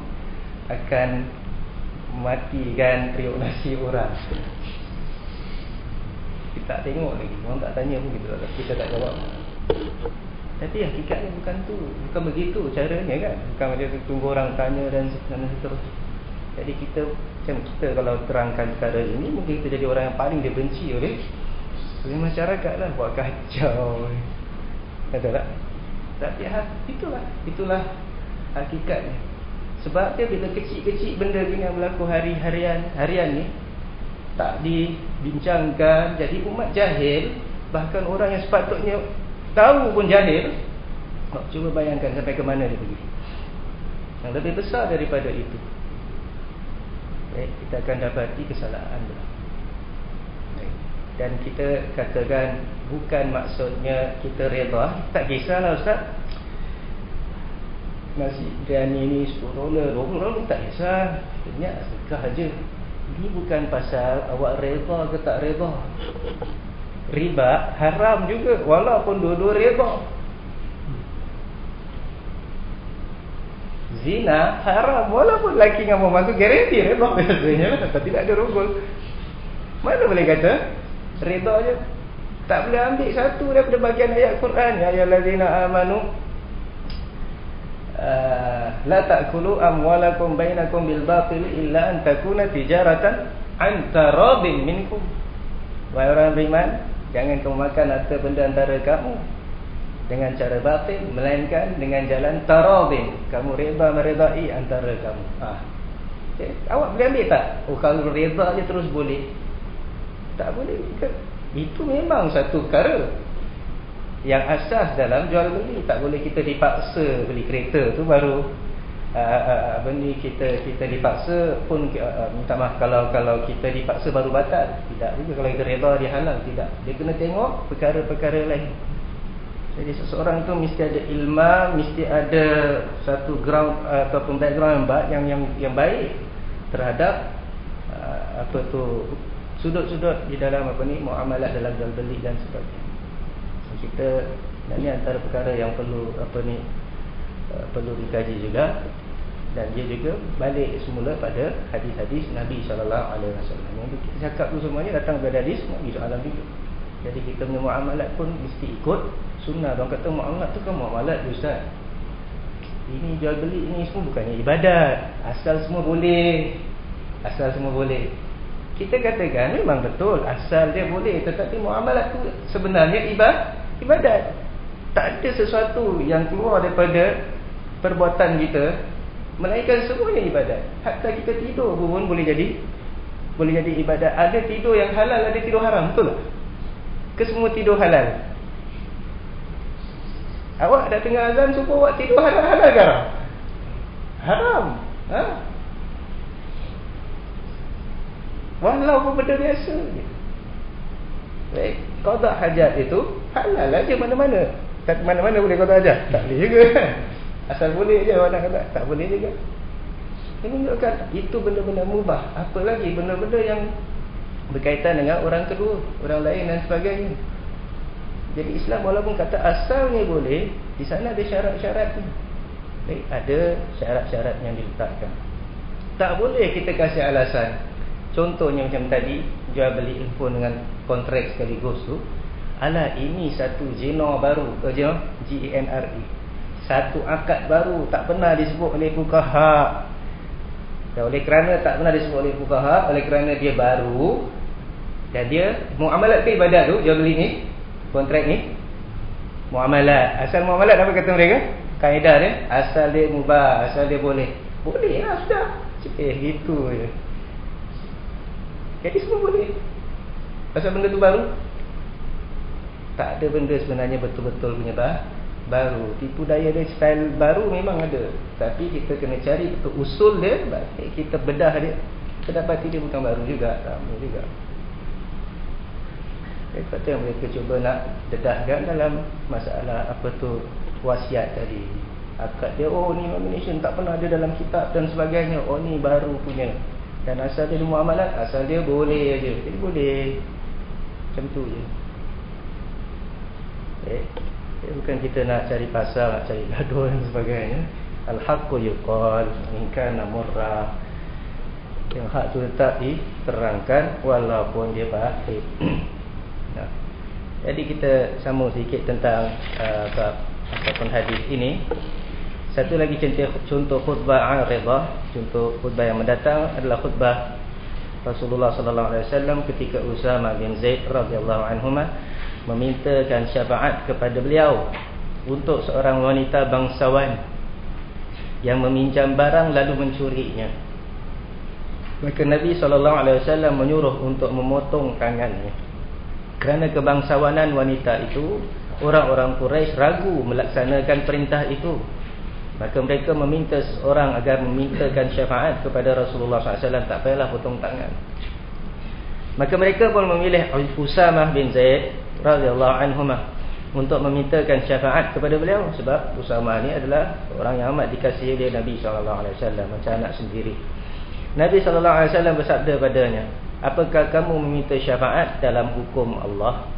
akan matikan periuk nasi orang. Kita tak tengok lagi, orang tak tanya pun kita tak jawab. Tapi hakikatnya bukan tu, bukan begitu caranya kan. Bukan macam tu tunggu orang tanya dan seterusnya. Jadi kita kalau terangkan perkara ini, mungkin kita jadi orang yang paling dibenci oleh masyarakat lah, buat kacau. Betul tak? Tapi itulah hakikatnya. Sebab dia bila kecil-kecil benda gini yang berlaku harian ni tak dibincangkan, jadi umat jahil, bahkan orang yang sepatutnya tahu pun jahil. Cuba bayangkan sampai ke mana dia pergi. Yang lebih besar daripada itu, kita akan dapati kesalahan dia. Dan kita katakan bukan maksudnya kita redha. Tak kisahlah Ustaz, nasi biryani ni $10, $20 tak kisah, banyak sedekah aja. Ini bukan pasal awak redha ke tak redha. Riba haram juga, walaupun dua-dua redha. Zina haram, walaupun lelaki dengan perempuan tu garanti redha biasanya, tapi tak ada rogol. Mana boleh kata redha je? Tak boleh ambil satu daripada bahagian ayat Quran, ya ayyuhallazina amanu la ta'kulu amwalakum bainakum bil batil illa an takuna tijaratan an taradin minkum. Wahai orang beriman, jangan kamu makan harta benda antara kamu dengan cara batil, melainkan dengan jalan taradin. Kamu redha meredai antara kamu. Awak boleh ambil tak? Kalau redha je terus boleh? Tak boleh. Itu memang satu perkara yang asas dalam jual beli. Tak boleh kita dipaksa beli kereta tu baru benda kita dipaksa pun minta maaf kalau kita dipaksa baru batal. Tidak juga. Kalau kita redha dia halal, tidak. Dia kena tengok perkara-perkara lain. Jadi seseorang tu mesti ada ilmu, mesti ada satu ground ataupun background yang baik terhadap sudut-sudut di dalam muamalat dalam jual beli dan sebagainya. Kita, dan ini antara perkara yang perlu perlu dikaji juga. Dan dia juga balik semula pada hadis-hadis Nabi SAW. Yang kita cakap tu semuanya datang dari hadis Nabi SAW. Jadi kita punya muamalat pun mesti ikut sunnah. Orang kata muamalat tu kan muamalat Ustaz, ini jual beli ini semua bukannya ibadat, asal semua boleh. Kita katakan memang betul asal dia boleh, tetapi muamalat tu sebenarnya ibadat. Tak ada sesuatu yang keluar daripada perbuatan kita melainkan semuanya ibadat. Hatta kita tidur pun boleh jadi ibadat. Ada tidur yang halal, ada tidur haram, betul tak? Ke semua tidur halal? Awak dah tengah azan suruh awak tidur halal ke haram? Haram. Walaupun benda biasa. Baik, qada hajat itu halal aja mana-mana. Tak mana-mana boleh qada hajat. Tak boleh juga kan? Asal boleh je orang kata, tak boleh juga. Ini menunjukkan itu benda-benda mubah. Apa lagi benda-benda yang berkaitan dengan orang kedua, orang lain dan sebagainya. Jadi Islam walaupun kata asalnya boleh, di sana ada syarat-syaratnya. Baik, ada syarat-syarat yang diletakkan. Tak boleh kita kasih alasan. Contohnya macam tadi, jual beli handphone dengan kontrak sekaligus tu. Alah, ini satu zina baru, G-E-N-R-E. Satu akad baru, tak pernah disebut oleh fuqaha. Dan oleh kerana tak pernah disebut oleh fuqaha, oleh kerana dia baru, dan dia muamalat ke ibadat tu, jual beli ni, kontrak ni muamalat. Asal muamalat apa kata mereka? Kaedah dia, asal dia mubah, asal dia boleh. Boleh lah sudah. Gitu je. Jadi semua boleh. Pasal benda tu baru. Tak ada benda sebenarnya betul-betul punya baru. Tipu daya dia, style baru memang ada. Tapi kita kena cari betul usul dia, kita bedah dia, kita dapati dia bukan baru juga, sama juga. Kata yang mereka cuba nak dedahkan dalam masalah apa tu wasiat tadi. Akad dia, oh ni nomination tak pernah ada dalam kitab dan sebagainya. Oh ni baru punya. Dan asal dia muamalat, asal dia boleh aja. Jadi boleh. Macam tu je. Bukan kita nak cari pasal, nak cari gaduh dan sebagainya. Al-haqqu yuqal in kana murra. Yang hak tu tetap diterangkan walaupun dia batil. Nah, jadi kita sambung sedikit tentang ataupun hadis ini. Satu lagi contoh khutbah aridah, contoh khutbah yang mendatang adalah khutbah Rasulullah sallallahu alaihi wasallam ketika Usamah bin Zaid radhiyallahu anhuma memintakan syafaat kepada beliau untuk seorang wanita bangsawan yang meminjam barang lalu mencurinya. Maka Nabi SAW menyuruh untuk memotong tangannya. Kerana kebangsawanan wanita itu, orang-orang Quraisy ragu melaksanakan perintah itu. Maka mereka meminta seorang agar memintakan syafaat kepada Rasulullah SAW, tak payahlah potong tangan. Maka mereka pun memilih Usamah bin Zaid radhiyallahu anhuma untuk memintakan syafaat kepada beliau, sebab Usamah ni adalah orang yang amat dikasihi oleh Nabi SAW, macam anak sendiri. Nabi SAW bersabda padanya, apakah kamu meminta syafaat dalam hukum Allah?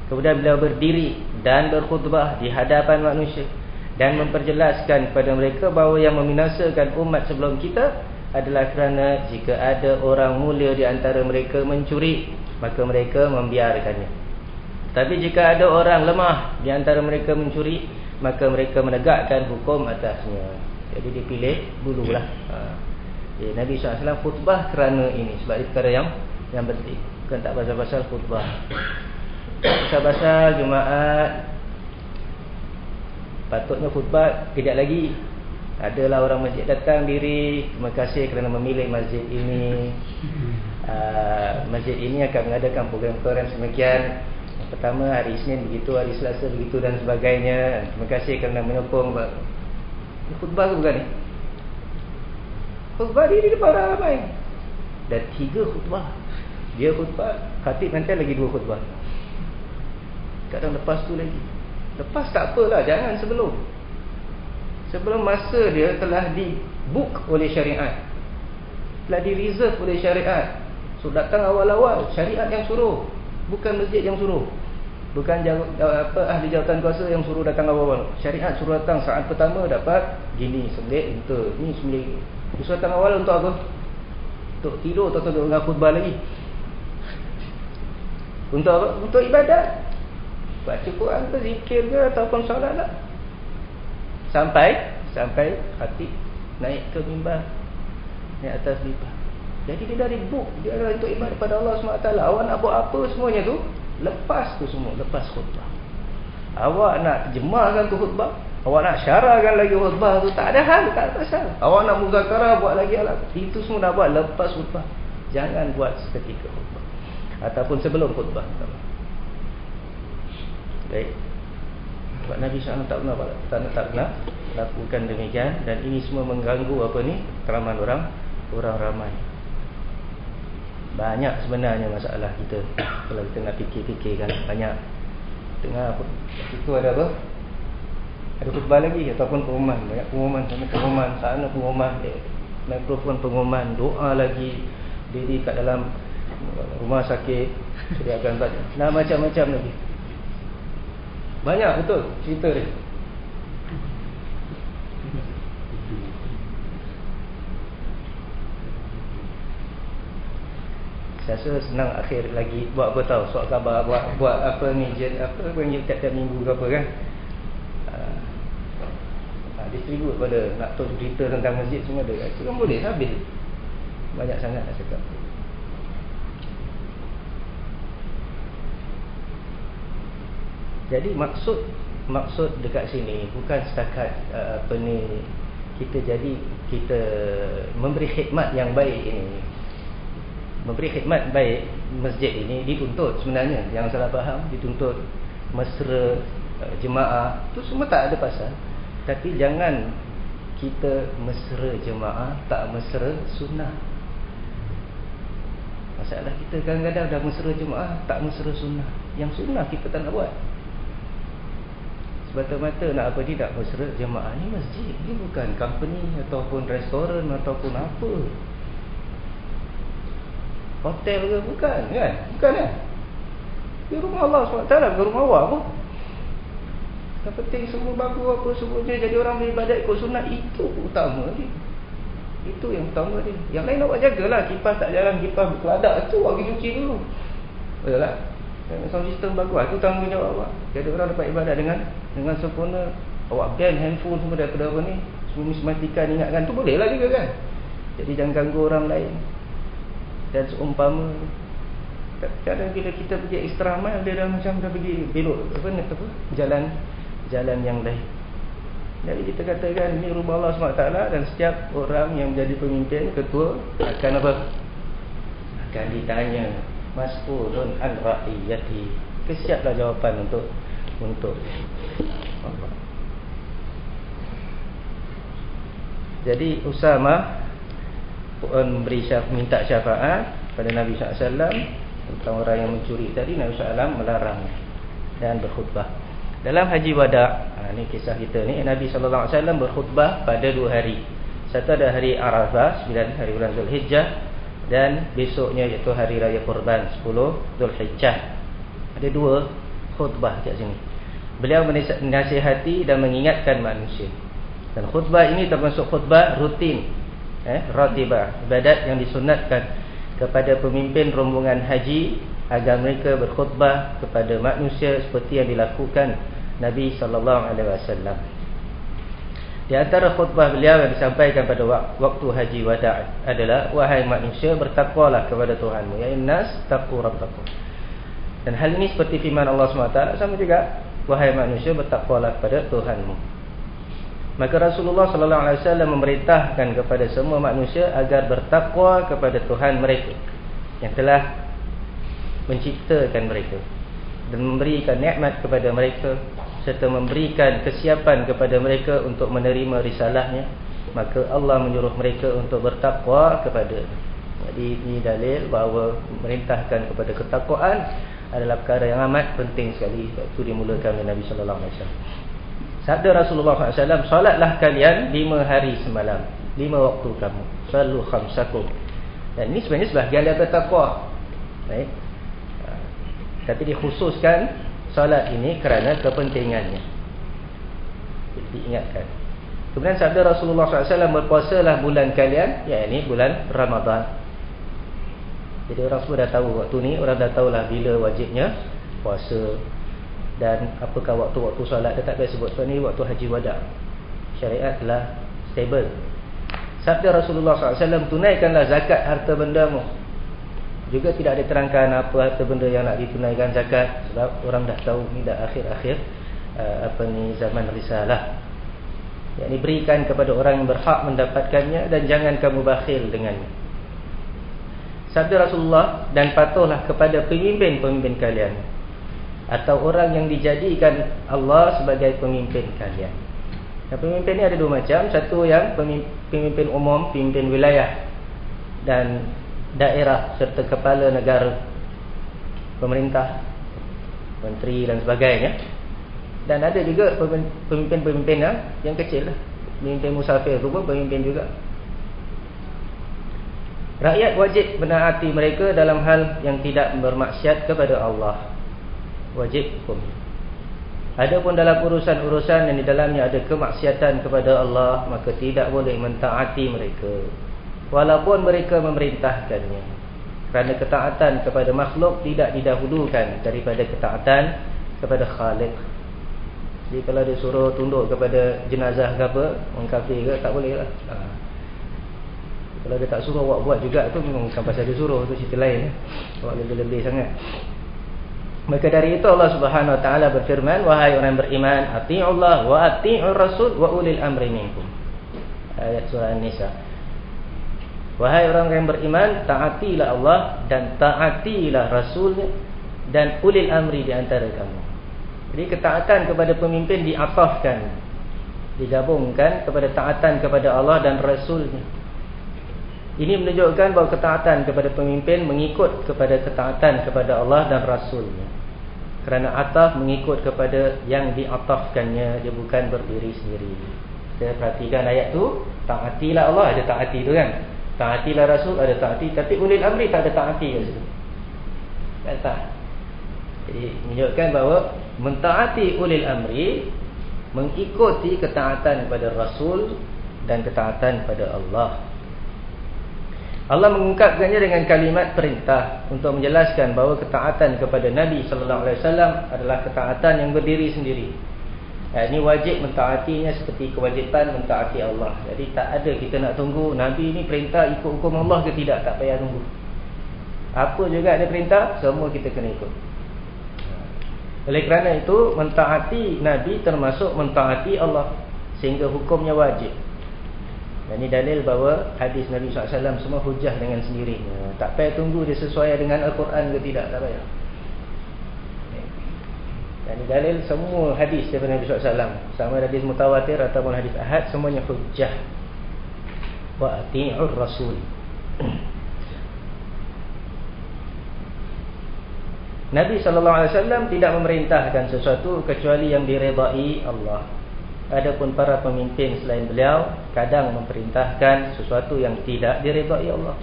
Kemudian beliau berdiri dan berkhutbah di hadapan manusia dan memperjelaskan kepada mereka bahawa yang membinasakan umat sebelum kita adalah kerana jika ada orang mulia di antara mereka mencuri, maka mereka membiarkannya. Tapi jika ada orang lemah di antara mereka mencuri, maka mereka menegakkan hukum atasnya. Jadi dipilih dululah. Nabi SAW khutbah kerana ini, sebab ini perkara yang penting. Bukan tak pasal-pasal khutbah. Pasal-pasal Jumaat, patutnya khutbah kejap lagi. Adalah orang masjid datang diri, terima kasih kerana memilih masjid ini. Masjid ini akan mengadakan program-program semikian. Yang pertama hari Isnin begitu, hari Selasa begitu dan sebagainya. Terima kasih kerana menyokong. Ini khutbah ke bukan ni? Khutbah diri depan orang ramai. Dan 3 khutbah. Dia khutbah, khatib nanti lagi 2 khutbah. Kadang lepas tu lagi. Lepas tak apalah, jangan sebelum. Sebelum masa dia telah di-book oleh syariat, telah di-reserve oleh syariat. So datang awal-awal, syariat yang suruh, bukan masjid yang suruh. Bukan ahli jawatan kuasa yang suruh datang awal-awal. Syariat suruh datang saat pertama dapat gini, sebelit untuk ni sebelit. Dia datang awal untuk apa? Untuk tidur atau untuk dengar khutbah lagi? Untuk apa? Untuk ibadat. Baca Quran ke, zikir ke, ataupun solat lah. Sampai khatib naik ke mimbar, naik atas mimbar. Jadi dia dari book, dia adalah untuk ibadat pada Allah SWT. Awak nak buat apa semuanya tu, lepas tu semua, lepas khutbah. Awak nak terjemahkan tu khutbah, awak nak syarahkan lagi khutbah tu, tak ada hal, tak ada pasal. Awak nak muzakarah, buat lagi alat. Itu semua nak buat lepas khutbah. Jangan buat seketika khutbah ataupun sebelum khutbah. Baik. Sebab Nabi SAW tak pernah lakukan demikian. Dan ini semua mengganggu apa ni, keramaan orang ramai. Banyak sebenarnya masalah kita kalau kita nak fikir-fikirkan. Banyak. Tengah itu ada apa? Ada khutbah lagi ataupun pengumuman. Banyak pengumuman, sana pengumuman, mikrofon pengumuman, doa lagi, diri kat dalam rumah sakit, sediakan baca. Nah, macam-macam lagi. Banyak betul cerita dia. Saya rasa senang akhir lagi buat apa tahu, surat khabar, buat apa ni, apa yang tiap-tiap minggu ke apa kan. Distribute pada nak tahu cerita tentang masjid semua ada. Itu kan boleh habis. Banyak sangat nak cakap. Jadi maksud dekat sini bukan setakat apa ni, kita memberi khidmat yang baik ini. Memberi khidmat baik masjid ini dituntut sebenarnya, jangan salah faham, dituntut mesra jemaah, itu semua tak ada pasal. Tapi jangan kita mesra jemaah, tak mesra sunnah. Masalah kita kadang-kadang dah mesra jemaah, tak mesra sunnah. Yang sunnah kita tak nak buat. Semata-mata nak apa dia tak mesra jemaah. Ni masjid, ni bukan company ataupun restoran ataupun apa, hotel ke, bukan kan? Bukan kan? Di rumah Allah SWT, bukan rumah awak pun. Yang penting semua bagus apa semuanya, jadi orang beribadat ikut sunat, itu utama ni. Itu yang pertama dia. Yang lain awak jagalah. Kipas tak jalan, kipas berkeladak, itu awak pergi cuci dulu. Betul tak? Sound system bagus, itu tanggungjawab awak. Jadi orang dapat ibadat dengan sempurna. Awak ban handphone semua daripada apa ni, semua matikan, ingatkan, tu boleh lah juga kan. Jadi jangan ganggu orang lain. Dan seumpama kadang bila kita pergi extra mile, dia dah macam dah pergi belok apa jalan yang lain. Jadi kita katakan ini rumah Allah SWT, dan setiap orang yang menjadi pemimpin, ketua, akan apa? Akan ditanya, mas'ulun an ra'iyati. Kesiaplah jawapan untuk apa? Jadi Usama pun minta syafaat pada Nabi SAW tentang orang yang mencuri tadi. Nabi SAW melarang dan berkhutbah dalam haji wada. Ini kisah kita ni. Nabi SAW berkhutbah pada 2 hari. Satu ada hari Arafah 9 hari bulan Zulhijjah, dan besoknya iaitu hari raya Kurban 10 Zulhijjah. Ada 2 khutbah kat sini. Beliau menasihati dan mengingatkan manusia. Dan khutbah ini termasuk khutbah rutin, ratibah, ibadat yang disunatkan kepada pemimpin rombongan haji agar mereka berkhutbah kepada manusia seperti yang dilakukan Nabi SAW. Di antara khutbah beliau yang disampaikan pada waktu haji wada' adalah, wahai manusia, bertakwalah kepada Tuhanmu, ya nas taqu rabbakum. Dan hal ini seperti firman Allah SWT sama juga, wahai manusia, bertakwalah kepada Tuhanmu. Maka Rasulullah SAW memerintahkan kepada semua manusia agar bertakwa kepada Tuhan mereka yang telah menciptakan mereka dan memberikan nikmat kepada mereka, serta memberikan kesiapan kepada mereka untuk menerima risalahnya. Maka Allah menyuruh mereka untuk bertakwa kepada. Jadi ini dalil bahawa memerintahkan kepada ketakwaan adalah perkara yang amat penting sekali. Sebab itu dimulakan oleh Nabi SAW. Sabda Rasulullah SAW, solatlah kalian 5 hari semalam, 5 waktu kamu. Sallu khamsakum. Dan ini sebenarnya sebahagian daripada takwa. Baik. Tapi dikhususkan solat ini kerana kepentingannya. Diingatkan. Kemudian sabda Rasulullah SAW, berpuasalah bulan kalian, yakni bulan Ramadan. Jadi orang semua dah tahu waktu ni, orang dah tahulah bila wajibnya puasa dan apakah waktu-waktu solat. Dia tak payah sebut, sebab ni waktu haji wada'. Syariat telah stable. Sabda Rasulullah SAW, tunaikanlah zakat harta bendamu. Juga tidak diterangkan apa harta benda yang nak ditunaikan zakat, sebab orang dah tahu ni dah akhir-akhir zaman risalah. Yang diberikan kepada orang yang berhak mendapatkannya, dan jangan kamu bakhil dengannya. Sabda Rasulullah, dan patuhlah kepada pemimpin-pemimpin kalian, atau orang yang dijadikan Allah sebagai pemimpin kalian. Dan pemimpin ni ada 2 macam. Satu yang pemimpin umum, pemimpin wilayah dan daerah serta kepala negara, pemerintah, menteri dan sebagainya. Dan ada juga pemimpin-pemimpin yang kecil lah. Pemimpin musafir tu pun pemimpin juga. Rakyat wajib menaati mereka dalam hal yang tidak bermaksiat kepada Allah. Wajib hukum. Adapun dalam urusan-urusan yang di dalamnya ada kemaksiatan kepada Allah, maka tidak boleh mentaati mereka walaupun mereka memerintahkannya. Kerana ketaatan kepada makhluk tidak didahulukan daripada ketaatan kepada Khaliq. Jadi kalau dia suruh tunduk kepada jenazah ke apa, orang kafir ke, tak boleh lah. Kalau dia tak suruh awak buat juga, tu memang bukan pasal dia suruh, tu cerita lain. Awak lebih-lebih sangat. Maka dari itu Allah Subhanahu Wa Taala berfirman, wahai orang beriman, atii'ullah wa atii'ur rasul wa ulil amri minkum. Ayat surah An-Nisa. Wahai orang yang beriman, taatilah Allah dan taatilah Rasulnya dan ulil amri di antara kamu. Jadi ketaatan kepada pemimpin diatafkan, digabungkan kepada taatan kepada Allah dan Rasulnya. Ini menunjukkan bahawa ketaatan kepada pemimpin mengikut kepada ketaatan kepada Allah dan Rasulnya. Kerana ataf mengikut kepada yang diatafkannya, dia bukan berdiri sendiri. Kita perhatikan ayat tu, taatilah Allah, ada taati tu kan. Taatilah Rasul, ada taati. Tapi ulil amri tak ada taati kat situ. Tak. Jadi menunjukkan bahawa mentaati ulil amri mengikuti ketaatan kepada Rasul dan ketaatan kepada Allah. Allah mengungkapkannya dengan kalimat perintah untuk menjelaskan bahawa ketaatan kepada Nabi sallallahu alaihi wasallam adalah ketaatan yang berdiri sendiri. Ini wajib mentaatinya seperti kewajipan mentaati Allah. Jadi tak ada kita nak tunggu Nabi ni perintah ikut hukum Allah ke tidak, tak payah tunggu. Apa juga ada perintah, semua kita kena ikut. Oleh kerana itu, mentaati Nabi termasuk mentaati Allah, sehingga hukumnya wajib. Dan ini dalil bahawa hadis Nabi SAW semua hujah dengan sendirinya. Tak payah tunggu dia sesuai dengan Al-Quran ke tidak, tak payah. Dan ini dalil semua hadis daripada Nabi SAW, sama hadis mutawatir ataupun hadis ahad, semuanya hujjah. Wa ati'ur rasul. Nabi SAW tidak memerintahkan sesuatu kecuali yang diredai Allah. Adapun para pemimpin selain beliau kadang memerintahkan sesuatu yang tidak diredai Allah.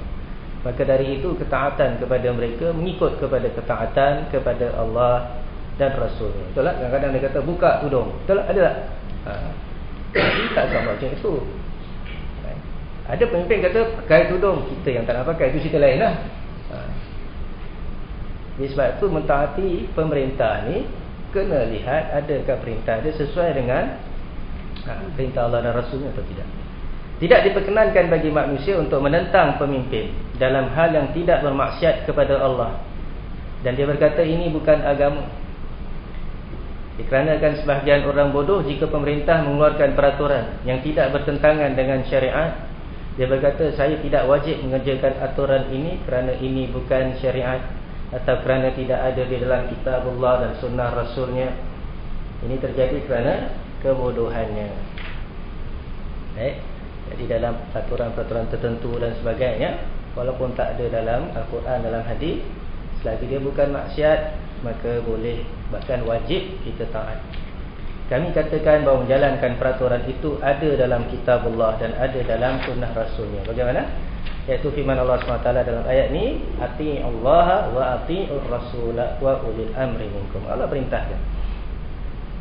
Maka dari itu ketaatan kepada mereka mengikut kepada ketaatan kepada Allah dan Rasulnya. Betul tak? Kadang-kadang dia kata buka tudung. Betul tak? Ada tak? Tapi tak sama macam itu. Ada pemimpin kata pakai tudung, kita yang tak nak pakai, itu cerita lain lah. Jadi sebab itu mentaati pemerintah ni kena lihat adakah perintah dia sesuai dengan perintah Allah dan Rasulnya atau tidak. Tidak diperkenankan bagi manusia untuk menentang pemimpin dalam hal yang tidak bermaksiat kepada Allah. Dan dia berkata ini bukan agama. Dikarenakan sebahagian orang bodoh jika pemerintah mengeluarkan peraturan yang tidak bertentangan dengan syariat. Dia berkata saya tidak wajib mengerjakan aturan ini kerana ini bukan syariat, atau kerana tidak ada di dalam kitab Allah dan sunnah Rasulnya. Ini terjadi kerana kebodohannya. Jadi dalam peraturan-peraturan tertentu dan sebagainya, walaupun tak ada dalam Al-Quran, dalam hadis, selagi dia bukan maksiat, maka boleh, bahkan wajib kita taat. Kami katakan bahawa menjalankan peraturan itu ada dalam kitab Allah dan ada dalam sunnah Rasulnya. Bagaimana? Iaitu firman Allah SWT dalam ayat ni, ati'ullaha wa ati'ur rasula wa ulil amri minkum. Allah perintahkan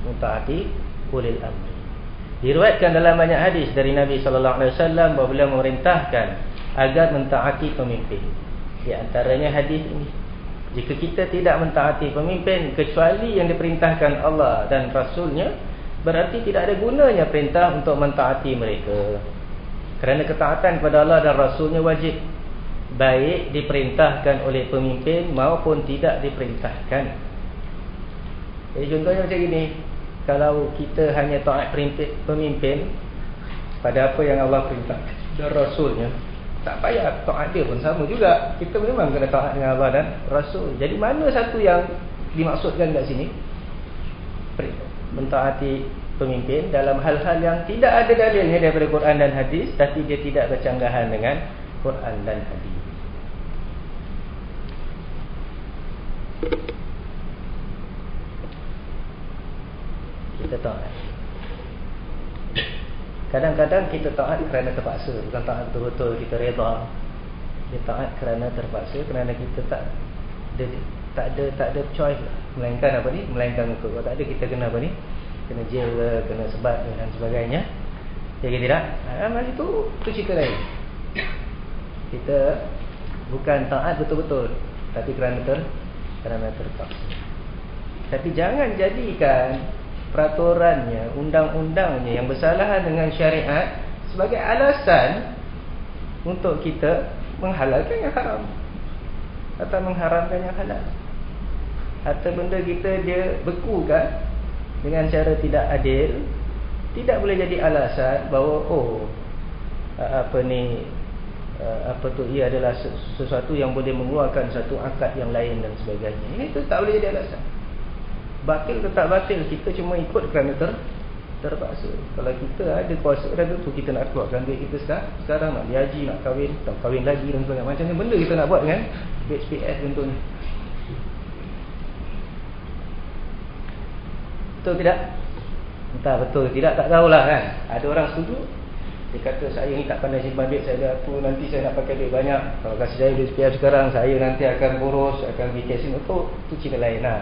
mentaati ulil amri. Diriwayatkan dalam banyak hadis dari Nabi SAW bahawa beliau memerintahkan agar mentaati pemimpin. Di antaranya hadis ini, jika kita tidak mentaati pemimpin kecuali yang diperintahkan Allah dan Rasulnya, berarti tidak ada gunanya perintah untuk mentaati mereka. Kerana ketaatan kepada Allah dan Rasulnya wajib, baik diperintahkan oleh pemimpin maupun tidak diperintahkan. Jadi contohnya macam ini, kalau kita hanya taat pemimpin pada apa yang Allah perintahkan dan Rasulnya, tak payah taat dia pun sama juga. Kita memang kena taat dengan Allah dan Rasul. Jadi mana satu yang dimaksudkan kat sini? Mentaati pemimpin dalam hal-hal yang tidak ada dalilnya daripada Quran dan hadis, tapi dia tidak bercanggahan dengan Quran dan hadis. Kita taat. Kadang-kadang kita taat kerana terpaksa, bukan taat betul-betul kita reda. Dia taat kerana terpaksa, kerana kita tak ada choice lah. Melainkan apa ni? Melainkan ikut. Kalau tak ada, kita kena apa ni? Kena jail, kena sebat dan sebagainya. Jadi tidak. Masa itu cerita lain. Kita bukan taat betul-betul, tapi kerana terpaksa. Tapi jangan jadikan peraturannya, undang-undangnya yang bersalahan dengan syariat sebagai alasan untuk kita menghalalkan yang haram atau mengharamkan yang halal. Atau benda kita dia bekukan dengan cara tidak adil, tidak boleh jadi alasan bahawa ia adalah sesuatu yang boleh mengeluarkan satu akad yang lain dan sebagainya. Ini tu tak boleh jadi alasan. Batil ke tak batil, kita cuma ikut kerana terpaksa. Kalau kita ada kuasa dan tentu kita nak keluarkan duit kita sekarang nak dihaji, nak kahwin, tak kahwin lagi dan sebagainya. Macam ni benda kita nak buat dengan duit SPF contohnya. Betul tidak? Entah betul tidak, tak tahulah kan. Ada orang setuju, dia kata saya ni tak pandai simpan duit, saya aku nanti saya nak pakai duit banyak. Kalau kasih saya duit SPF sekarang, saya nanti akan boros, akan pergi casino. Itu cerita lain lah.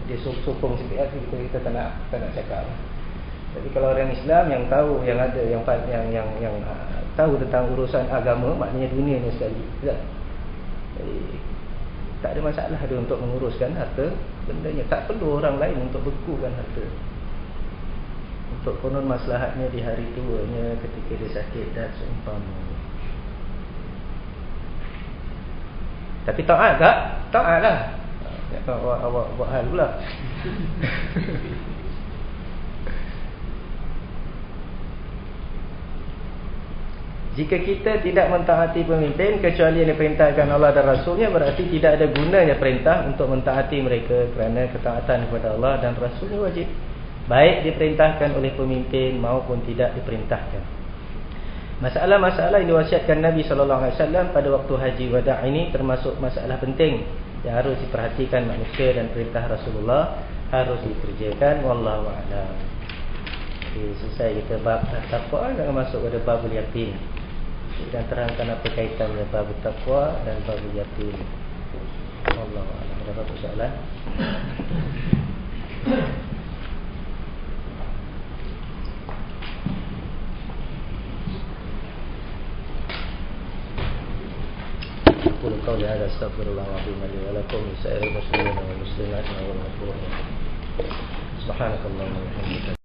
Dia sokong CPF, kita tak nak cakap. Jadi kalau orang Islam yang tahu, yang ada, yang tahu tentang urusan agama, maknanya dunia ni sekali. Tak? Jadi, tak ada masalah dia untuk menguruskan harta bendanya. Tak perlu orang lain untuk bekukan harta. Untuk konon maslahatnya di hari tuanya, ketika dia sakit dan seumpamanya. Tapi taat tak? Taat lah. Awak buat hal pula. Jika kita tidak mentaati pemimpin kecuali yang diperintahkan Allah dan Rasulnya, berarti tidak ada gunanya perintah untuk mentaati mereka, kerana ketaatan kepada Allah dan Rasulnya wajib, baik diperintahkan oleh pemimpin maupun tidak diperintahkan. Masalah-masalah yang diwasiatkan Nabi SAW pada waktu haji wada' ini termasuk masalah penting yang harus diperhatikan manusia, dan perintah Rasulullah harus dikerjakan. Wallahu a'lam. Selesai kita bab taqwa, dan masuk pada babul yaqin. Dan terangkan apa kaitannya bab taqwa dan babul yaqin. Wallahu a'lam. Ada apa soalan? أقول قولي هذا أستغفر الله العظيم لي ولكم ولسائر المسلمين والمسلمات والمسلمين. سبحانك اللهم وبحمدك.